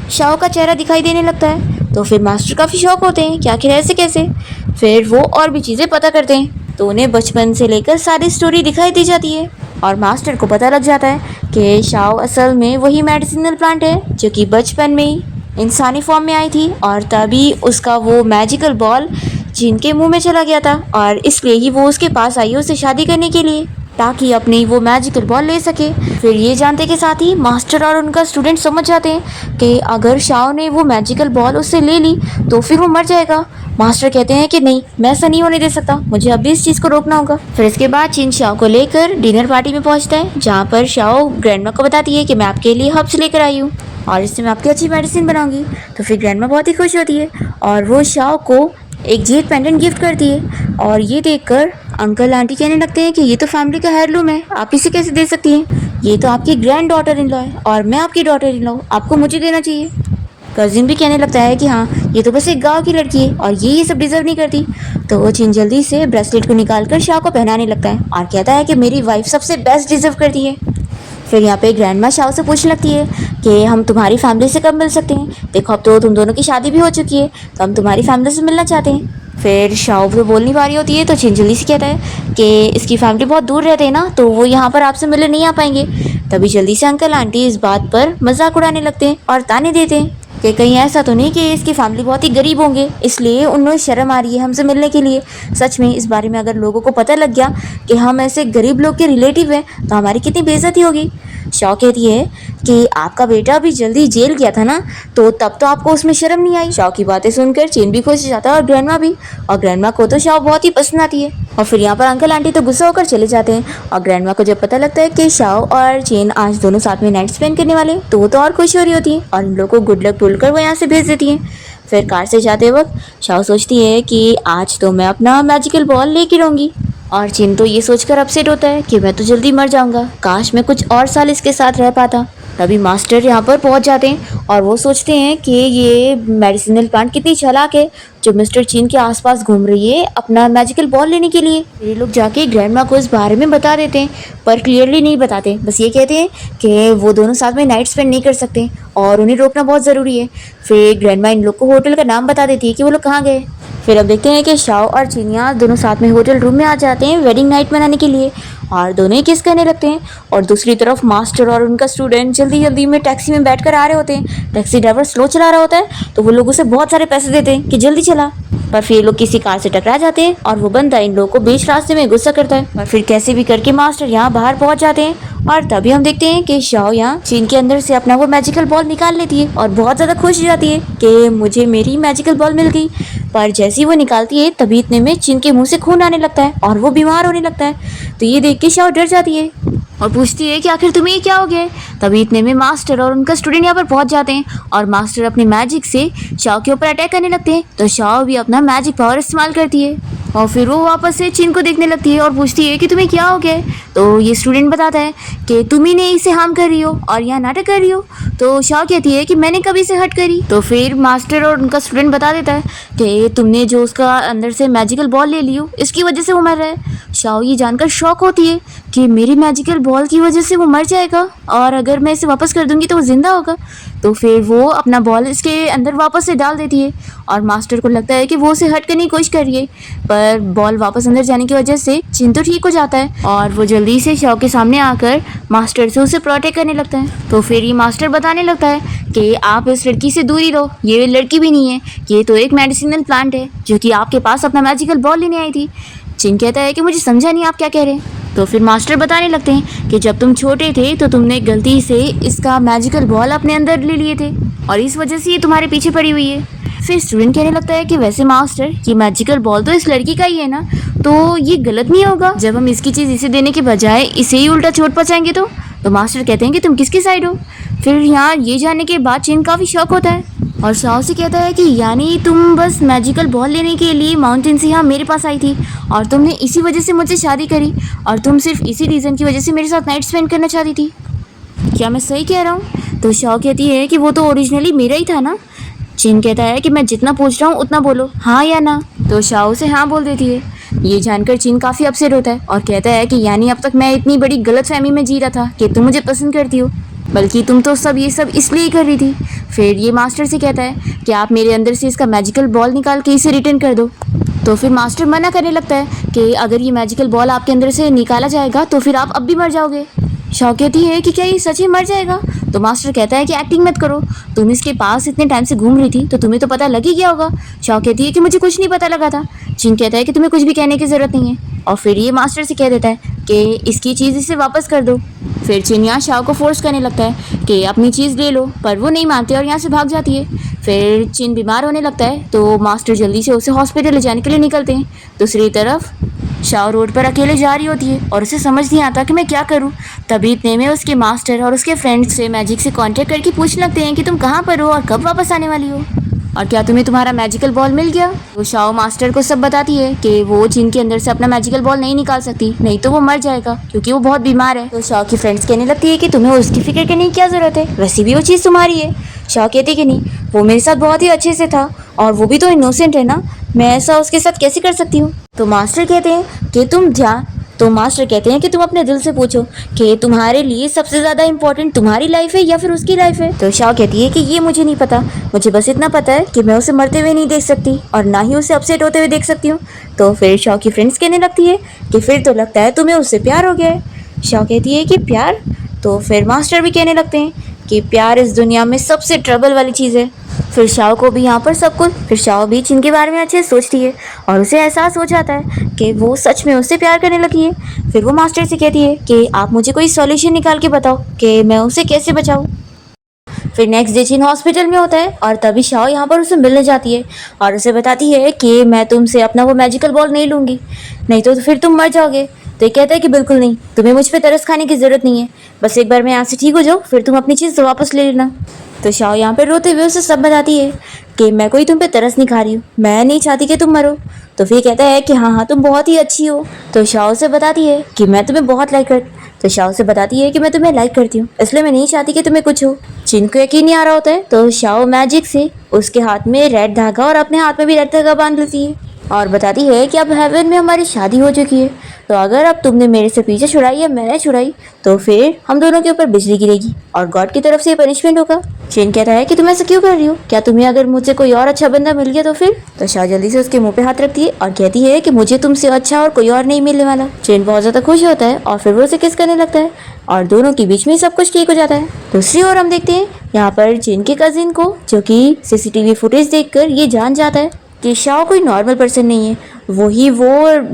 शाओ का चेहरा दिखाई देने लगता है। तो फिर मास्टर काफ़ी शौक होते हैं कि आखिर ऐसे कैसे। फिर वो और भी चीज़ें पता करते हैं, तो उन्हें बचपन से लेकर सारी स्टोरी दिखाई दी जाती है। और मास्टर को पता लग जाता है कि शाओ असल में वही मेडिसिनल प्लांट है जो कि बचपन में ही इंसानी फॉर्म में आई थी, और तभी उसका वो मैजिकल बॉल जिनके मुंह में चला गया था, और इसलिए ही वो उसके पास आई उससे शादी करने के लिए, ताकि अपनी वो मैजिकल बॉल ले सके। फिर ये जानते के साथ ही मास्टर और उनका स्टूडेंट समझ जाते हैं कि अगर शाओ ने वो मैजिकल बॉल उससे ले ली तो फिर वो मर जाएगा। मास्टर कहते हैं कि नहीं, मैं ऐसा नहीं होने दे सकता, मुझे अभी इस चीज़ को रोकना होगा। फिर इसके बाद चिन शाओ को लेकर डिनर पार्टी में पहुंचता है, जहाँ पर शाओ ग्रैंडमा को बताती है कि मैं आपके लिए हर्ब्स लेकर आई हूँ और इससे मैं आपकी अच्छी मेडिसिन बनाऊंगी। तो फिर ग्रैंडमा बहुत ही खुश होती है और वो शाओ को एक जेड पेंडेंट गिफ्ट करती है। और ये देखकर अंकल आंटी कहने लगते हैं कि ये तो फैमिली का हेirloom है, आप इसे कैसे दे सकती हैं, ये तो आपकी ग्रैंड डॉटर इन लॉ है और मैं आपकी डॉटर इन लॉ, आपको मुझे देना चाहिए। कजिन भी कहने लगता है कि हाँ, ये तो बस एक गांव की लड़की है और ये सब डिजर्व नहीं करती। तो वो चिन जल्दी से ब्रेसलेट को निकालकर शाह को पहनाने लगता है और कहता है कि मेरी वाइफ सबसे बेस्ट डिजर्व करती है। फिर यहाँ पे ग्रैंडमा शाह से पूछने लगती है कि हम तुम्हारी फैमिली से कब मिल सकते हैं, देखो अब तो तुम दोनों की शादी भी हो चुकी है, तो हम तुम्हारी फैमिली से मिलना चाहते हैं। फिर शाह तो बोल नहीं पा रही होती है, तो चिन जल्दी से कहता है कि इसकी फैमिली बहुत दूर रहते हैं ना, तो वो यहाँ पर आपसे मिलने नहीं आ पाएंगे। तभी जल्दी से अंकल आंटी इस बात पर मजाक उड़ाने लगते हैं और ताने देते हैं कि कहीं ऐसा तो नहीं कि इसकी फैमिली बहुत ही गरीब होंगे, इसलिए उन्हें शर्म आ रही है हमसे मिलने के लिए। सच में इस बारे में अगर लोगों को पता लग गया कि हम ऐसे गरीब लोग के रिलेटिव हैं तो हमारी कितनी बेइज्जती होगी। शॉ कहती है कि आपका बेटा अभी जल्दी जेल गया था ना, तो तब तो आपको उसमें शर्म नहीं आई। शॉ की बातें सुनकर चेन भी खुश हो जाता है और ग्रैंडमा भी, और ग्रैंडमा को तो शॉ बहुत ही पसंद आती है। और फिर यहाँ पर अंकल आंटी तो गुस्सा होकर चले जाते हैं, और ग्रैंडमा को जब पता लगता है कि शाओ और चेन आज दोनों साथ में नाइट स्पेंड करने वाले, तो वो तो और खुश हो रही होती है और इन लोगों को गुड लक बोलकर वो यहाँ से भेज देती है। फिर कार से जाते वक्त शाओ सोचती है कि आज तो मैं अपना मैजिकल बॉल लेके रहूंगी, और चिन तो ये सोचकर अपसेट होता है कि मैं तो जल्दी मर जाऊंगा, काश मैं कुछ और साल इसके साथ रह पाता। तभी मास्टर यहाँ पर पहुँच जाते हैं और वो सोचते हैं कि ये मेडिसिनल प्लांट कितनी चालाक है जो मिस्टर चिन के आसपास घूम रही है अपना मैजिकल बॉल लेने के लिए। ये लोग जाके ग्रैंडमा को इस बारे में बता देते हैं, पर क्लियरली नहीं बताते, बस ये कहते हैं कि वो दोनों साथ में नाइट स्पेंड नहीं कर सकते और उन्हें रोकना बहुत ज़रूरी है। फिर ग्रैंडमा इन लोग को होटल का नाम बता देती है कि वो लोग कहाँ गए। फिर अब देखते हैं कि शाओ और चिनिया दोनों साथ में होटल रूम में आ जाते हैं वेडिंग नाइट मनाने के लिए, और दोनों ही किस करने लगते हैं। और दूसरी तरफ मास्टर और उनका स्टूडेंट जल्दी जल्दी में टैक्सी में बैठकर आ रहे होते हैं। टैक्सी ड्राइवर स्लो चला रहा होता है तो वो लोग उसे बहुत सारे पैसे देते हैं कि जल्दी चला, पर फिर ये लोग किसी कार से टकरा जाते हैं और वो बंदा इन लोगों को बीच रास्ते में गुस्सा करता है। और फिर कैसे भी करके मास्टर यहाँ बाहर पहुंच जाते हैं, और तभी हम देखते हैं कि शाओ यहाँ चीन के अंदर से अपना वो मैजिकल बॉल निकाल लेती है और बहुत ज़्यादा खुश हो जाती है कि मुझे मेरी मैजिकल बॉल मिल गई। पर जैसे ही वो निकालती है तभी इतने में चिन के मुंह से खून आने लगता है और वो बीमार होने लगता है। तो ये देख के शाओ डर जाती है और पूछती है कि आखिर तुम्हें ये क्या हो गया है। तभी इतने में मास्टर और उनका स्टूडेंट यहाँ पर पहुंच जाते हैं और मास्टर अपने मैजिक से शाओ के ऊपर अटैक करने लगते हैं। तो शाओ भी अपना मैजिक पावर इस्तेमाल करती है और फिर वो वापस से चिन को देखने लगती है और पूछती है कि तुम्हें क्या हो गया है। तो ये स्टूडेंट बताता है कि तुम ही ने इसे हार्म कर रही हो और यहाँ नाटक कर रही हो। तो शाओ कहती है कि मैंने कभी इसे हर्ट करी। तो फिर मास्टर और उनका स्टूडेंट बता देता है कि तुमने जो उसका अंदर से मैजिकल बॉल ले ली हो इसकी वजह से वो मर रहा है। शाओ ये जानकर शॉक होती है कि मेरी मैजिकल बॉल की वजह से वो मर जाएगा और अगर मैं इसे वापस कर दूंगी तो वो जिंदा होगा। तो फिर वो अपना बॉल इसके अंदर वापस से डाल देती है और मास्टर को लगता है कि वो उसे हट करने की कोशिश कर रही है, पर बॉल वापस अंदर जाने की वजह से चिन तो ठीक हो जाता है और वो जल्दी से शाओ के सामने आकर मास्टर से उसे प्रोटेक्ट करने लगता है। तो फिर ये मास्टर बताने लगता है कि आप इस लड़की से दूरी रहो, ये लड़की भी नहीं है, ये तो एक मेडिसिनल प्लांट है जो कि आपके पास अपना मैजिकल बॉल लेने आई थी। चिन कहता है कि मुझे समझा नहीं आप क्या कह रहे हैं। तो फिर मास्टर बताने लगते हैं कि जब तुम छोटे थे तो तुमने गलती से इसका मैजिकल बॉल अपने अंदर ले लिए थे और इस वजह से ये तुम्हारे पीछे पड़ी हुई है। फिर स्टूडेंट कहने लगता है कि वैसे मास्टर ये मैजिकल बॉल तो इस लड़की का ही है ना, तो ये गलत नहीं होगा जब हम इसकी चीज़ इसे देने के बजाय इसे ही उल्टा चोट पहुँचाएंगे। तो मास्टर कहते हैं कि तुम किसकी साइड हो। फिर यहाँ ये जानने के बाद चिन काफ़ी शौक होता है और शाओ से कहता है कि यानी तुम बस मैजिकल बॉल लेने के लिए माउंटेन से यहाँ मेरे पास आई थी और तुमने इसी वजह से मुझसे शादी करी और तुम सिर्फ इसी रीज़न की वजह से मेरे साथ नाइट स्पेंड करना चाहती थी, क्या मैं सही कह रहा हूँ। तो शाओ कहती है कि वो तो ओरिजिनली मेरा ही था ना। चिन कहता है कि मैं जितना पूछ रहा हूँ उतना बोलो, हाँ या ना। तो शाओ से हाँ बोल देती है। ये जानकर चिन काफ़ी अपसेट होता है और कहता है कि यानी अब तक मैं इतनी बड़ी गलतफहमी में जी रहा था कि तुम मुझे पसंद करती हो, बल्कि तुम तो सब ये सब इसलिए ही कर रही थी फिर ये मास्टर से कहता है कि आप मेरे अंदर से इसका मैजिकल बॉल निकाल के इसे रिटर्न कर दो। तो फिर मास्टर मना करने लगता है कि अगर ये मैजिकल बॉल आपके अंदर से निकाला जाएगा तो फिर आप अब भी मर जाओगे। शाओ कहती है कि क्या ये सच ही मर जाएगा? तो मास्टर कहता है कि एक्टिंग मत करो, तुम इसके पास इतने टाइम से घूम रही थी तो तुम्हें तो पता लग ही गया होगा। शाओ कहती है कि मुझे कुछ नहीं पता लगा था। चिन कहता है कि तुम्हें कुछ भी कहने की ज़रूरत नहीं है, और फिर ये मास्टर से कह देता है कि इसकी चीज़ इसे वापस कर दो। फिर चिन यहाँ शाओ को फोर्स करने लगता है कि अपनी चीज़ ले लो, पर वो नहीं मानती और यहाँ से भाग जाती है। फिर चिन बीमार होने लगता है तो मास्टर जल्दी से उसे हॉस्पिटल ले जाने के लिए निकलते हैं। दूसरी तरफ शाओ रोड पर अकेले जा रही होती है और उसे समझ नहीं आता कि मैं क्या करूं। तभी इतने में उसके मास्टर और उसके फ्रेंड्स से मैजिक से कांटेक्ट करके पूछने लगते हैं कि तुम कहाँ पर हो और कब वापस आने वाली हो, और क्या तुम्हें तुम्हारा मैजिकल बॉल मिल गया। वो शाओ मास्टर को सब बताती है कि वो चिन के अंदर से अपना मैजिकल बॉल नहीं निकाल सकती, नहीं तो वो मर जाएगा क्योंकि वो बहुत बीमार है। तो शाओ की फ्रेंड्स कहने लगती है कि तुम्हें उसकी फिक्र करने की क्या ज़रूरत है, वैसे भी वो चीज़ तुम्हारी है। शाओ कहती है कि नहीं, वो मेरे साथ बहुत ही अच्छे से था और वो भी तो इनोसेंट है ना, मैं ऐसा उसके साथ कैसे कर सकती हूँ। तो मास्टर कहते हैं कि तुम अपने दिल से पूछो कि तुम्हारे लिए सबसे ज़्यादा इंपॉर्टेंट तुम्हारी लाइफ है या फिर उसकी लाइफ है। तो शाओ कहती है कि ये मुझे नहीं पता, मुझे बस इतना पता है कि मैं उसे मरते हुए नहीं देख सकती और ना ही उसे अपसेट होते हुए देख सकती हूँ। तो फिर शाओ की फ्रेंड्स कहने लगती है कि फिर तो लगता है तुम्हें उससे प्यार हो गया है। शाओ कहती है कि प्यार? तो फिर मास्टर भी कहने लगते हैं कि प्यार इस दुनिया में सबसे ट्रबल वाली चीज़ है। फिर शाओ को भी यहाँ पर सब कुछ, फिर शाओ भी चिन के बारे में अच्छे से सोचती है और उसे एहसास हो जाता है कि वो सच में उससे प्यार करने लगी है। फिर वो मास्टर से कहती है कि आप मुझे कोई सॉल्यूशन निकाल के बताओ कि मैं उसे कैसे बचाऊँ। फिर नेक्स्ट डे चिन हॉस्पिटल में होता है और तभी शाओ यहाँ पर उसे मिलने जाती है और उसे बताती है कि मैं तुमसे अपना वो मैजिकल बॉल नहीं लूँगी, नहीं तो फिर तुम मर जाओगे। तो ये कहता है कि बिल्कुल नहीं, तुम्हें मुझ पर तरस खाने की ज़रूरत नहीं है, बस एक बार मैं यहाँ से ठीक हो जाऊँ फिर तुम अपनी चीज़ वापस ले लेना। तो शाओ यहाँ पर रोते हुए उसे सब बताती है कि मैं कोई तुम पे तरस नहीं खा रही हूँ, मैं नहीं चाहती कि तुम मरो। तो फिर कहता है कि हाँ हाँ तुम बहुत ही अच्छी हो। तो शाओ से बताती है कि मैं तुम्हें बहुत मैं तुम्हें लाइक करती हूँ, इसलिए मैं नहीं चाहती कि तुम्हें कुछ हो। चिन को यकीन नहीं आ रहा होता है तो शाओ मैजिक से उसके हाथ में रेड धागा और अपने हाथ में भी रेड धागा बांध लेती है और बताती है कि अब हेवन में हमारी शादी हो चुकी है, तो अगर अब तुमने मेरे से पीछे छुड़ाई या मैंने छुड़ाई तो फिर हम दोनों के ऊपर बिजली गिरेगी और गॉड की तरफ से पनिशमेंट होगा। चिन कहता है कि तुम ऐसा क्यों कर रही हो, क्या तुम्हें अगर मुझसे कोई और अच्छा बंदा मिल गया तो फिर। तो शाओ जल्दी से उसके मुंह पे हाथ रखती है और कहती है कि मुझे तुमसे अच्छा और कोई और नहीं मिलने वाला। चिन बहुत ज्यादा खुश होता है और फिर वो उसे किस करने लगता है और दोनों के बीच में सब कुछ ठीक हो जाता है। दूसरी ओर हम देखते हैं यहाँ पर चिन के कजिन को, जो कि सीसीटीवी फुटेज देखकर ये जान जाता है कि शाओ कोई नॉर्मल पर्सन नहीं है, वो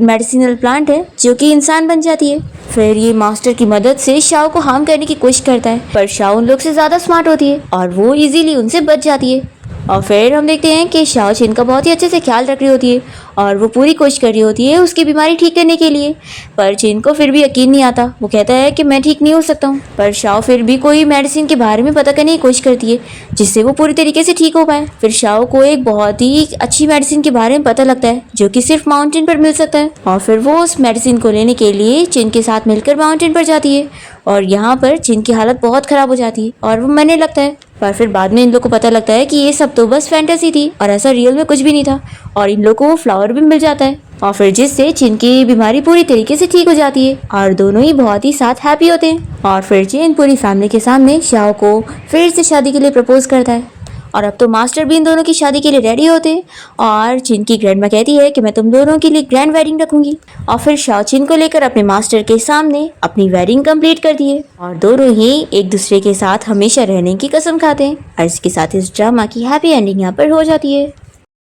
मेडिसिनल प्लांट है जो कि इंसान बन जाती है। फिर ये मास्टर की मदद से शाओ को हार्म करने की कोशिश करता है, पर शाओ उन लोग से ज़्यादा स्मार्ट होती है और वो इजीली उनसे बच जाती है। और फिर हम देखते हैं कि शाओ चिन का बहुत ही अच्छे से ख्याल रख रही होती है और वो पूरी कोशिश कर रही होती है उसकी बीमारी ठीक करने के लिए, पर चिन को फिर भी यकीन नहीं आता। वो कहता है कि मैं ठीक नहीं हो सकता हूँ, पर शाओ फिर भी कोई मेडिसिन के बारे में पता करने की कोशिश करती है जिससे वो पूरी तरीके से ठीक हो पाए। फिर शाओ को एक बहुत ही अच्छी मेडिसिन के बारे में पता लगता है जो कि सिर्फ माउंटेन पर मिल सकता है और फिर वो उस मेडिसिन को लेने के लिए चिन के साथ मिलकर माउंटेन पर जाती है और यहाँ पर चिन की हालत बहुत खराब हो जाती है और वो मरने लगता है। पर फिर बाद में इन लोग को पता लगता है कि ये सब तो बस फैंटेसी थी और ऐसा रियल में कुछ भी नहीं था और इन लोग को वो फ्लावर भी मिल जाता है और फिर जिससे चिन की बीमारी पूरी तरीके से ठीक हो जाती है और दोनों ही बहुत ही साथ हैप्पी होते हैं। और फिर चिन पूरी फैमिली के सामने शाओ को फिर से शादी के लिए प्रपोज करता है और अब तो मास्टर भी इन दोनों की शादी के लिए रेडी होते हैं और चिन की ग्रैंडमा कहती है कि मैं तुम दोनों के लिए ग्रैंड वेडिंग रखूंगी और फिर शाओ चिन को लेकर अपने मास्टर के सामने अपनी वेडिंग कंप्लीट कर दी है और दोनों ही एक दूसरे के साथ हमेशा रहने की कसम खाते हैं और इसके साथ इस ड्रामा की हैप्पी एंडिंग यहाँ पर हो जाती है।